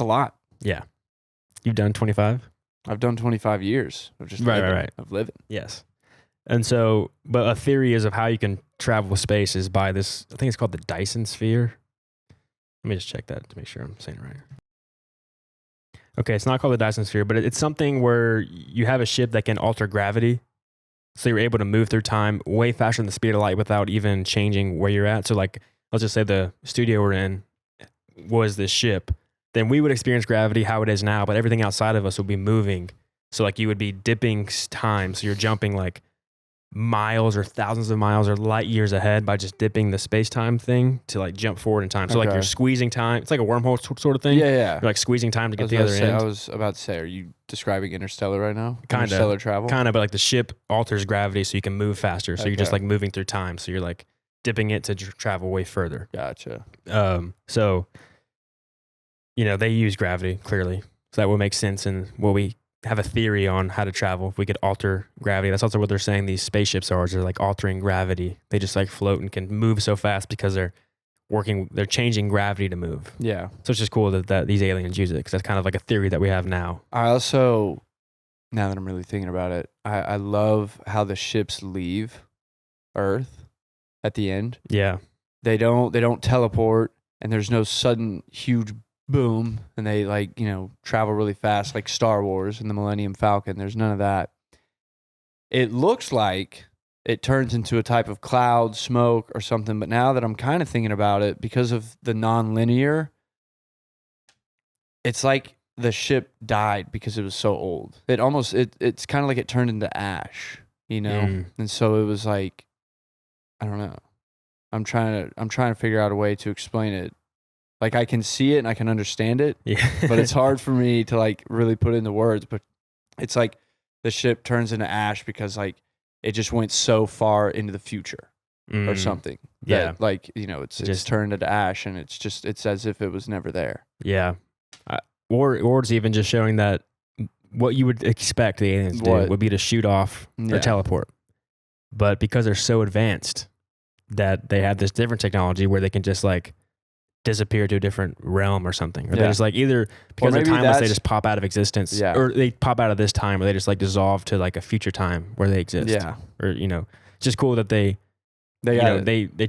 lot. Yeah. You've done 25? I've done 25 years of just of living. Yes. And so, but a theory is of how you can travel with space is by this, I think it's called the Dyson sphere. Let me just check that to make sure I'm saying it right. Okay, it's not called the Dyson sphere, but it's something where you have a ship that can alter gravity. So you're able to move through time way faster than the speed of light without even changing where you're at. So like, let's just say the studio we're in was this ship. Then we would experience gravity how it is now, but everything outside of us would be moving. So like you would be dipping time. So you're jumping like miles or thousands of miles or light years ahead by just dipping the space-time thing to like jump forward in time. So like you're squeezing time. It's like a wormhole sort of thing. Yeah. You're like squeezing time to get to the other end. I was about to say, are you describing Interstellar right now? Kind of. Interstellar travel? Kind of, but like the ship alters gravity so you can move faster. So you're just like moving through time. So you're like dipping it to travel way further. Gotcha. So, they use gravity clearly. So that would make sense. And what we have a theory on how to travel. If we could alter gravity, that's also what they're saying these spaceships are. They're like altering gravity. They just like float and can move so fast because they're changing gravity to move. Yeah. So it's just cool that these aliens use it, because that's kind of like a theory that we have now. I also, now that I'm really thinking about it, I love how the ships leave Earth at the end. Yeah. They don't teleport, and there's no sudden huge boom, and they travel really fast like Star Wars and the Millennium Falcon. There's none of that. It looks like it turns into a type of cloud, smoke, or something, but now that I'm kind of thinking about it, because of the non-linear, it's like the ship died because it was so old. It's kind of like it turned into ash, you know? And so it was like, I don't know. I'm trying to figure out a way to explain it. Like I can see it and I can understand it, but it's hard for me to like really put into words. But it's like the ship turns into ash because like it just went so far into the future or something. Yeah. Like, you know, it's just turned into ash and it's as if it was never there. Yeah. Or it's even just showing that what you would expect the aliens to do would be to shoot off or teleport. But because they're so advanced that they have this different technology where they can just like disappear to a different realm or something. Or they just like either because they're timeless, they just pop out of existence. Yeah. Or they pop out of this time or they just like dissolve to like a future time where they exist. Yeah. Or, you know, it's just cool that they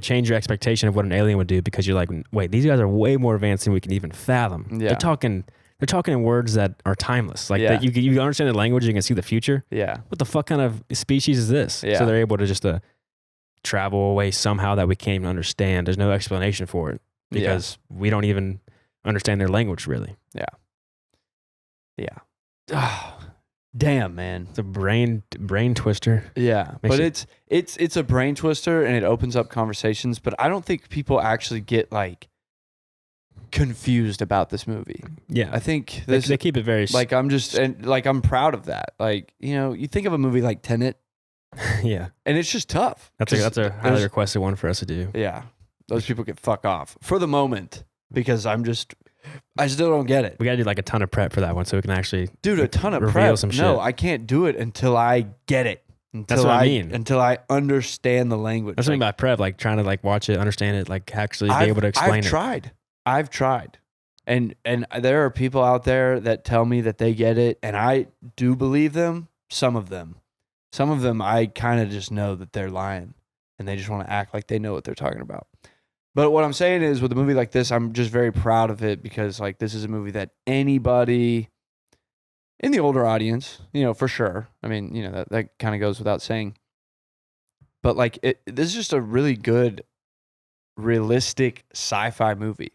change your expectation of what an alien would do because you're like, wait, these guys are way more advanced than we can even fathom. Yeah. They're talking in words that are timeless. Like that you understand the language, you can see the future. Yeah. What the fuck kind of species is this? Yeah. So they're able to just travel away somehow that we can't even understand. There's no explanation for it because we don't even understand their language really. Yeah. Yeah. Oh, damn, man. It's a brain twister. Yeah. But it's a brain twister and it opens up conversations, but I don't think people actually get like confused about this movie. Yeah. I think they keep it very like I'm proud of that. Like, you know, you think of a movie like Tenet. Yeah. And it's just tough. That's a highly requested one for us to do. Yeah. Those people can fuck off for the moment because I still don't get it. We gotta do like a ton of prep for that one so we can actually a ton of prep. Some shit. No, I can't do it until I get it. That's what I mean. Until I understand the language. That's something about prep, like trying to like watch it, understand it, like actually be able to explain it. I've tried. And there are people out there that tell me that they get it, and I do believe them. Some of them I kind of just know that they're lying and they just want to act like they know what they're talking about. But what I'm saying is with a movie like this, I'm just very proud of it because like this is a movie that anybody in the older audience, you know, for sure. I mean, you know, that kind of goes without saying. But like this is just a really good realistic sci-fi movie.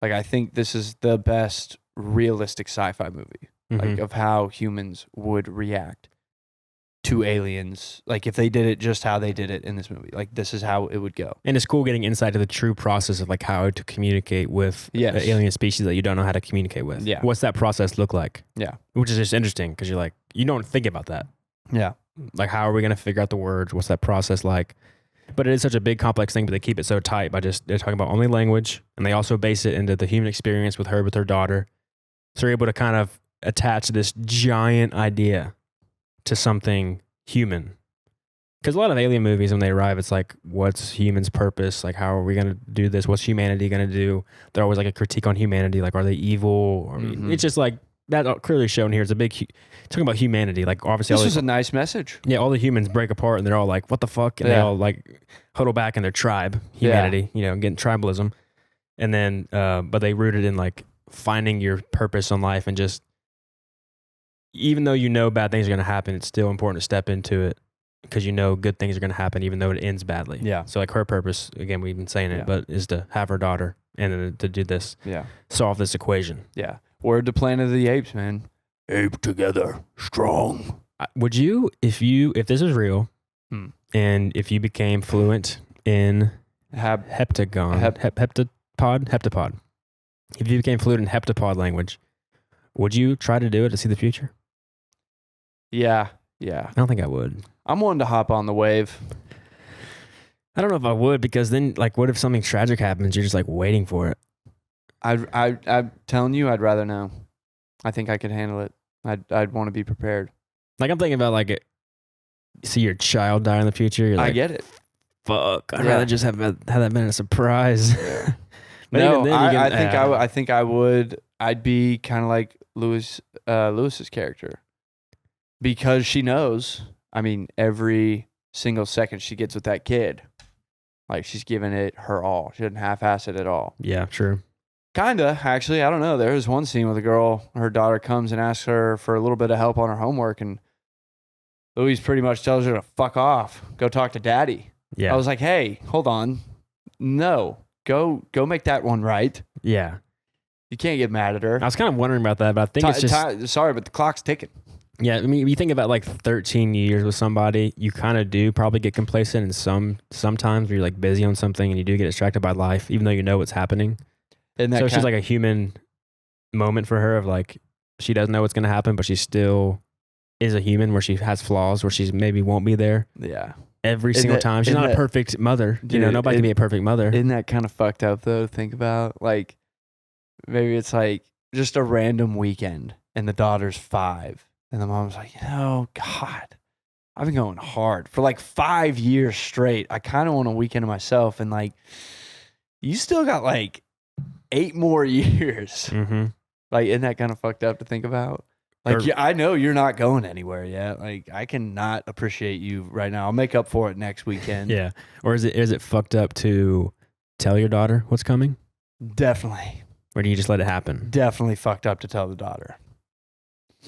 Like I think this is the best realistic sci-fi movie, like of how humans would react to aliens. Like if they did it just how they did it in this movie, like this is how it would go. And it's cool getting insight to the true process of like how to communicate with an alien species that you don't know how to communicate with. Yeah. What's that process look like? Yeah. Which is just interesting because you're like, you don't think about that. Yeah. Like how are we going to figure out the words? What's that process like? But it is such a big complex thing, but they keep it so tight by they're talking about only language and they also base it into the human experience with her daughter. So they're able to kind of attach this giant idea to something human. Because a lot of alien movies, when they arrive, it's like, what's humans' purpose? Like, how are we going to do this? What's humanity going to do? They're always like a critique on humanity. Like, are they evil? Or it's just like, that clearly shown here. It's a big, talking about humanity. Like, obviously, this is a nice message. Yeah, all the humans break apart and they're all like, what the fuck? And they all like huddle back in their tribe, humanity, you know, getting tribalism. And then, but they rooted in like finding your purpose in life and just, even though you know bad things are going to happen, it's still important to step into it because you know good things are going to happen even though it ends badly. Yeah. So like her purpose, again, we've been saying it, but is to have her daughter and then to do this, solve this equation. Yeah. Word to Planet of the Apes, man. Ape together, strong. Would you, if this is real and if you became fluent in heptapod, if you became fluent in heptapod language, would you try to do it to see the future? Yeah. I don't think I would. I'm willing to hop on the wave. I don't know if I would because then, like, what if something tragic happens? You're just like waiting for it. I'm telling you, I'd rather know. I think I could handle it. I'd want to be prepared. Like I'm thinking about like, see your child die in the future. You're like, I get it. Fuck. I'd rather just have that been a surprise. Yeah. But no, even then I think I would. I'd be kind of like Lewis's character. Because she knows, I mean, every single second she gets with that kid, like she's giving it her all. She doesn't half-ass it at all. Yeah, true. Kinda, actually. I don't know. There was one scene with a girl, her daughter comes and asks her for a little bit of help on her homework, and Louise pretty much tells her to fuck off. Go talk to daddy. Yeah. I was like, hey, hold on. No. Go make that one right. Yeah. You can't get mad at her. I was kind of wondering about that, but I think it's just... sorry, but the clock's ticking. Yeah, I mean, you think about like 13 years with somebody, you kind of do probably get complacent, and sometimes where you're like busy on something and you do get distracted by life, even though you know what's happening. So it's just like a human moment for her of like, she doesn't know what's going to happen, but she still is a human where she has flaws, where she maybe won't be there. Yeah. Every single time. She's not a perfect mother. Dude, you know, nobody can be a perfect mother. Isn't that kind of fucked up though to think about? Like, maybe it's like just a random weekend and the daughter's 5 and the mom's like, God, I've been going hard for like 5 years straight. I kind of want a weekend to myself. And like, you still got like 8 more years. Mm-hmm. Like, isn't that kind of fucked up to think about? Like, I know you're not going anywhere yet. Like, I cannot appreciate you right now. I'll make up for it next weekend. Yeah. Or is it fucked up to tell your daughter what's coming? Definitely. Or do you just let it happen? Definitely fucked up to tell the daughter.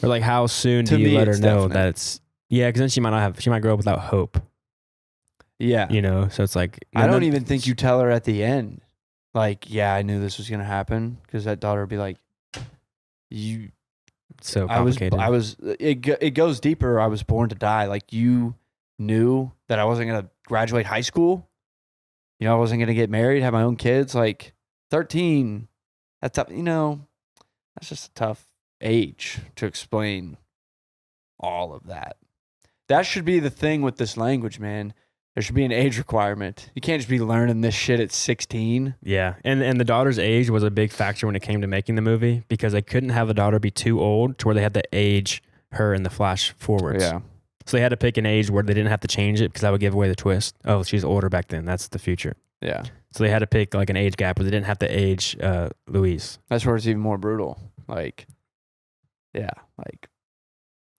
Or like, how soon do you let her know that it's... Yeah, because then she might grow up without hope. Yeah. You know, so it's like... I don't even think you tell her at the end. Like, yeah, I knew this was going to happen. Because that daughter would be like, so complicated. It goes deeper. I was born to die. Like, you knew that I wasn't going to graduate high school. You know, I wasn't going to get married, have my own kids. Like, 13, that's just a tough age to explain all of that. That should be the thing with this language, man. There should be an age requirement. You can't just be learning this shit at 16. Yeah, and the daughter's age was a big factor when it came to making the movie because they couldn't have the daughter be too old to where they had to age her in the flash forwards. Yeah. So they had to pick an age where they didn't have to change it because that would give away the twist. Oh, she's older back then. That's the future. Yeah. So they had to pick like an age gap where they didn't have to age Louise. That's where it's even more brutal. Like, yeah, like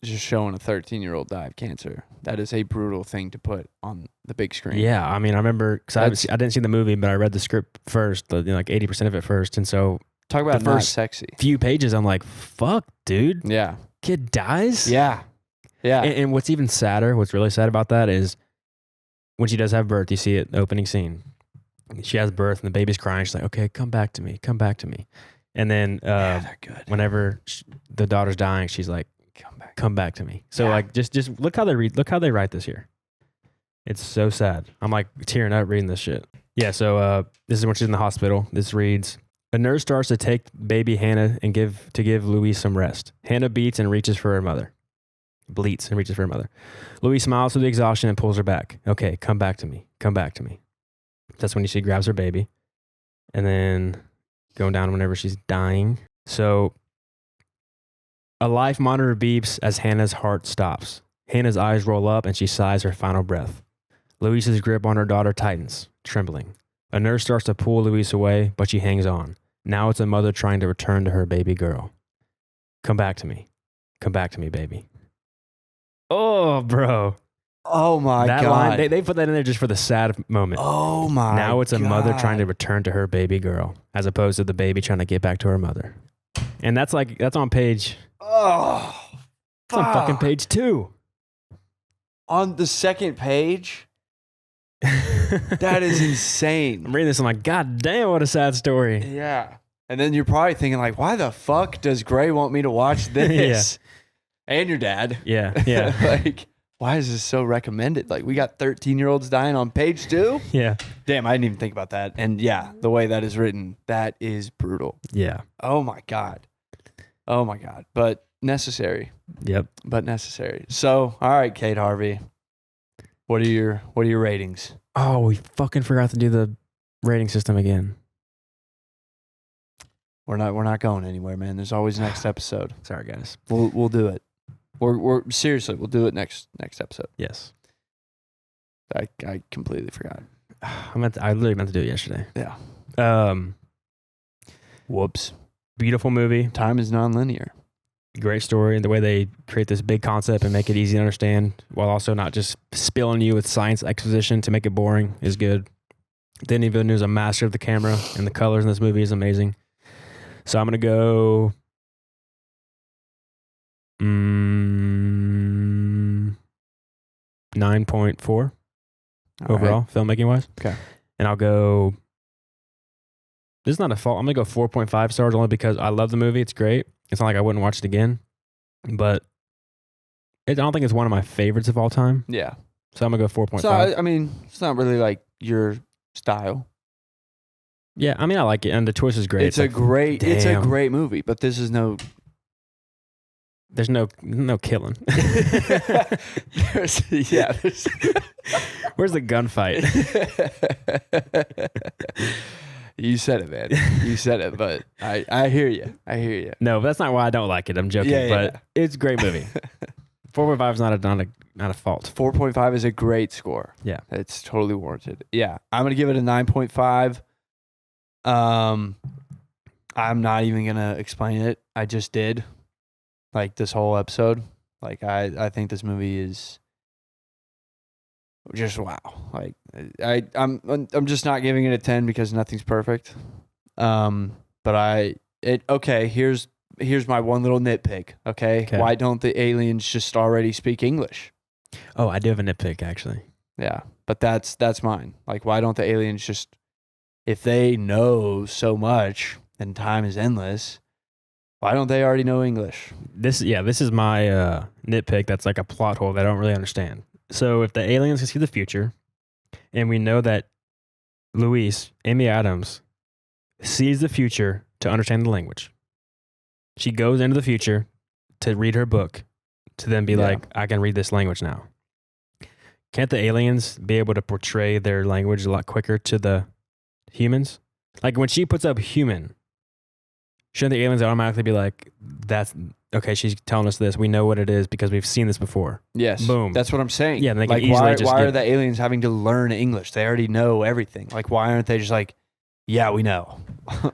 just showing a 13-year-old die of cancer. That is a brutal thing to put on the big screen. Yeah, I mean, I remember because I didn't see the movie, but I read the script first, like 80% of it first, and so talk about the not first sexy. Few pages, I'm like, fuck, dude. Yeah, kid dies. Yeah, yeah. And what's even sadder, what's really sad about that is when she does have birth. You see it, the opening scene. She has birth, and the baby's crying. She's like, "Okay, come back to me, come back to me." And then they're good. Whenever the daughter's dying, she's like, come back to me. So like, just look how they write this here. It's so sad. I'm like tearing up reading this shit. Yeah. So this is when she's in the hospital. This reads: a nurse starts to take baby Hannah and give Louise some rest. Hannah beats and reaches for her mother. Bleats and reaches for her mother. Louise smiles through the exhaustion and pulls her back. Okay, come back to me. Come back to me. That's when she grabs her baby. And then going down whenever she's dying. So a life monitor beeps as Hannah's heart stops. Hannah's eyes roll up and she sighs her final breath. Louise's grip on her daughter tightens, trembling. A nurse starts to pull Louise away, but she hangs on. Now it's a mother trying to return to her baby girl. Come back to me. Come back to me, baby. Oh, bro. Oh, my that God. Line, they put that in there just for the sad moment. Oh, my God. Now it's a mother trying to return to her baby girl, as opposed to the baby trying to get back to her mother. And that's on page... Oh, it's on fucking page 2. On the second page? That is insane. I'm reading this, I'm like, God damn, what a sad story. Yeah. And then you're probably thinking like, why the fuck does Gray want me to watch this? Yeah. And your dad. Yeah, yeah. Like, why is this so recommended? Like, we got 13-year-olds dying on page 2? Yeah. Damn, I didn't even think about that. And yeah, the way that is written, that is brutal. Yeah. Oh my God. Oh my God. But necessary. Yep. But necessary. So, all right, Kate Harvey. What are your ratings? Oh, we fucking forgot to do the rating system again. We're not going anywhere, man. There's always next episode. Sorry, guys. We'll do it. We're seriously, we'll do it next episode. Yes. I completely forgot. I literally meant to do it yesterday. Yeah. Whoops. Beautiful movie. Time is non-linear. Great story, and the way they create this big concept and make it easy to understand while also not just spilling you with science exposition to make it boring is good. Denis Villeneuve is a master of the camera, and the colors in this movie is amazing. So I'm going to go 9.4 overall, filmmaking-wise. Okay. And I'll go This is not a fault. I'm going to go 4.5 stars only because I love the movie. It's great. It's not like I wouldn't watch it again. But I don't think it's one of my favorites of all time. Yeah. So I'm going to go 4.5. So, I mean, it's not really like your style. Yeah, I mean, I like it. And the twist is great. It's a great movie, but this is no... There's no killing. there's Where's the gunfight? You said it, man. You said it, but I hear you. I hear you. No, that's not why I don't like it. I'm joking, but it's a great movie. 4.5 is not a fault. 4.5 is a great score. Yeah, it's totally warranted. Yeah, I'm gonna give it a 9.5. I'm not even gonna explain it. I just did, like this whole episode. Like I think this movie is just wow. Like I'm just not giving it a 10 because nothing's perfect. But here's my one little nitpick. Okay, why don't the aliens just already speak English? Oh, I do have a nitpick actually. Yeah, but that's mine. Like, why don't the aliens just, if they know so much and time is endless, why don't they already know English? This is my nitpick. That's like a plot hole that I don't really understand. So if the aliens can see the future, and we know that Louise, Amy Adams, sees the future to understand the language. She goes into the future to read her book, to then be like, I can read this language now. Can't the aliens be able to portray their language a lot quicker to the humans? Like when she puts up human, shouldn't the aliens automatically be like, that's okay, she's telling us this. We know what it is because we've seen this before. Yes. Boom. That's what I'm saying. Yeah, and they can like easily why are the aliens having to learn English? They already know everything. Like, why aren't they just like, yeah, we know?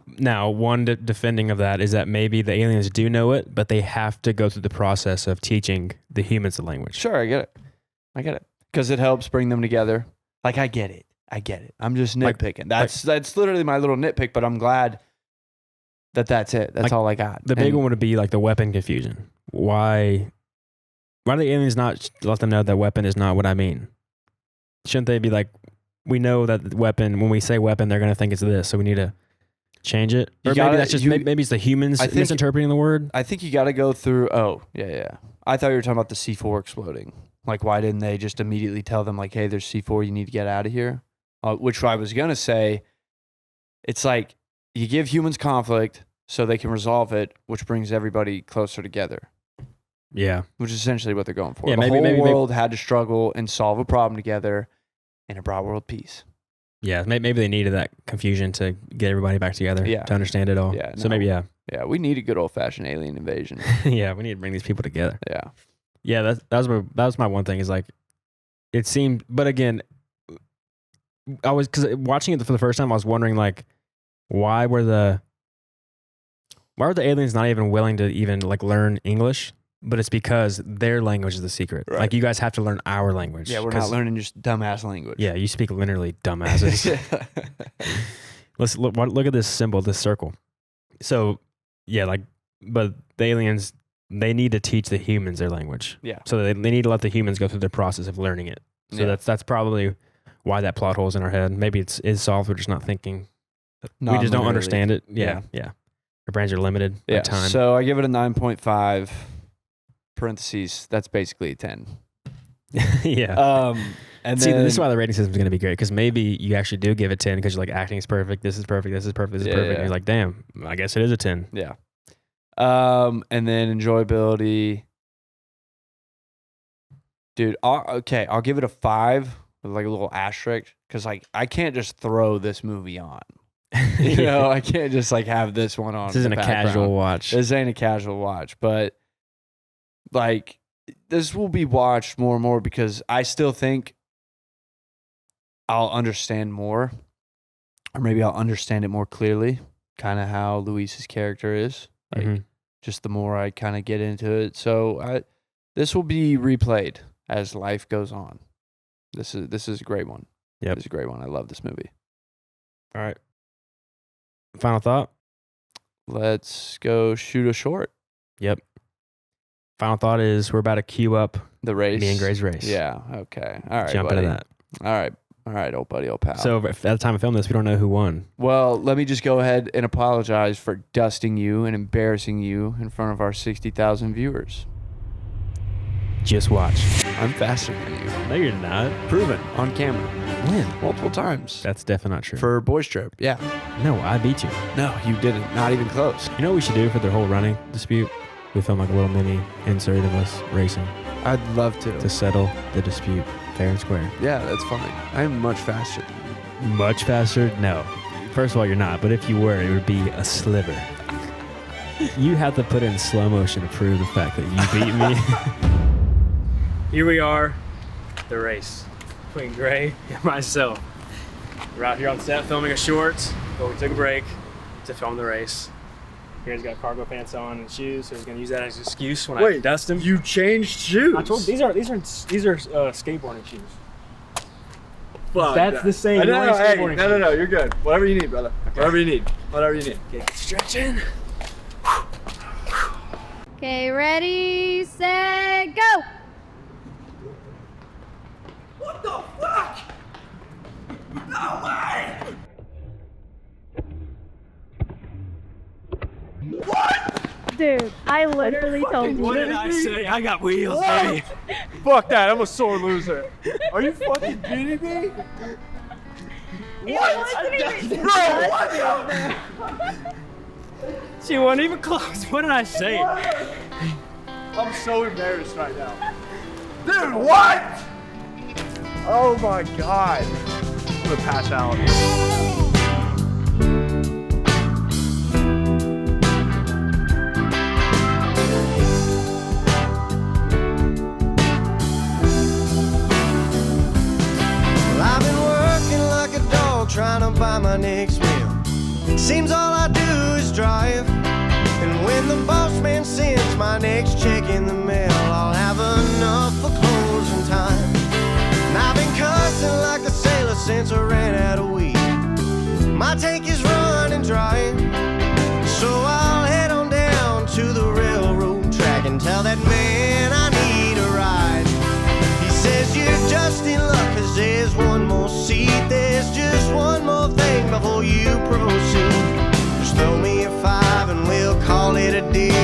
Now, one defending of that is that maybe the aliens do know it, but they have to go through the process of teaching the humans the language. Sure, I get it. Because it helps bring them together. Like, I get it. I'm just nitpicking. That's literally my little nitpick, but I'm glad that's it. That's all I got. The big one would be like the weapon confusion. Why do the aliens not let them know that weapon is not what I mean? Shouldn't they be like, we know that the weapon, when we say weapon, they're going to think it's this, so we need to change it? Or maybe that's just, maybe it's the humans misinterpreting the word? I think you got to go through, yeah. I thought you were talking about the C4 exploding. Like, why didn't they just immediately tell them, like, hey, there's C4, you need to get out of here? Which I was going to say, it's like, you give humans conflict so they can resolve it, which brings everybody closer together. Yeah. Which is essentially what they're going for. Yeah, the whole world had to struggle and solve a problem together, and it brought world peace. Yeah, maybe they needed that confusion to get everybody back together to understand it all. Yeah, so maybe, Yeah, we need a good old-fashioned alien invasion. Yeah, we need to bring these people together. Yeah. Yeah, that was my one thing is like, it seemed, but again, because watching it for the first time, I was wondering like, why were the aliens not even willing to even like learn English? But it's because their language is the secret. Right. Like, you guys have to learn our language. Yeah, we're not learning just dumbass language. Yeah, you speak literally dumbasses. Let's look at this symbol, this circle. So, yeah, like, but the aliens, they need to teach the humans their language. Yeah. So they need to let the humans go through the process of learning it. So that's probably why that plot hole's in our head. Maybe it is solved. We're just not thinking. We just don't understand it. Yeah. Our brains are limited by time. So I give it a 9.5. Parentheses, that's basically a 10. Yeah. And see, then, this is why the rating system is going to be great, because maybe you actually do give it 10 because you're like, acting is perfect, this is perfect, this is perfect, this is perfect. And you're like, damn, I guess it is a 10. Yeah. And then enjoyability. Dude, I'll give it a 5 with like a little asterisk, because like I can't just throw this movie on. You know, I can't just like have this one on. This isn't a casual watch. This ain't a casual watch, but like, this will be watched more and more because I still think I'll understand more, or maybe I'll understand it more clearly, kind of how Louise's character is. Like, just the more I kind of get into it. So this will be replayed as life goes on. This is a great one. Yep. This is a great one. I love this movie. All right. Final thought? Let's go shoot a short. Yep. Final thought is we're about to queue up the race. Me and Gray's race. Yeah. Okay. All right. Jump into that. All right. All right, old buddy, old pal. So at the time of filming this, we don't know who won. Well, let me just go ahead and apologize for dusting you and embarrassing you in front of our 60,000 viewers. Just watch. I'm faster than you. No, you're not. Proven. On camera. When? Multiple times. That's definitely not true. For Boys Trip, yeah. No, I beat you. No, you didn't. Not even close. You know what we should do for their whole running dispute? We film like a little mini insert of us racing I'd love to. settle the dispute fair and square. Yeah, that's fine. I'm much faster. Much faster? No. First of all, you're not. But if you were, it would be a sliver. You have to put in slow motion to prove the fact that you beat me. Here we are, the race between Gray and myself. We're out here on set filming a short, but we took a break to film the race. Here's got cargo pants on and shoes, so he's gonna use that as an excuse when I dust him. You changed shoes. I told him these are skateboarding shoes. Fuck. That's the same. No, You're wearing skateboarding shoes. no, you're good. Whatever you need, brother. Okay. Whatever you need. Whatever you need. Okay, get stretching. Okay, ready, set, go! What the fuck? No way! What? Dude, I literally told you. What did I say? I got wheels, baby. Fuck that, I'm a sore loser. Are you fucking kidding me? Bro, what? She wasn't even close. What did I say? I'm so embarrassed right now. Dude, what? Oh my god. I'm gonna pass out. I've been working like a dog trying to buy my next meal. Seems all I do is drive. And when the boss man sends my next check in the mail, I'll have enough for closing time. And I've been cussing like a sailor since I ran out of weed. My tank is running dry, so I'll head on down to the railroad track and tell that man I need a ride. He says you're just in luck, 'cause there's one more seat. There's just one more thing before you proceed. Just throw me a 5 and we'll call it a deal.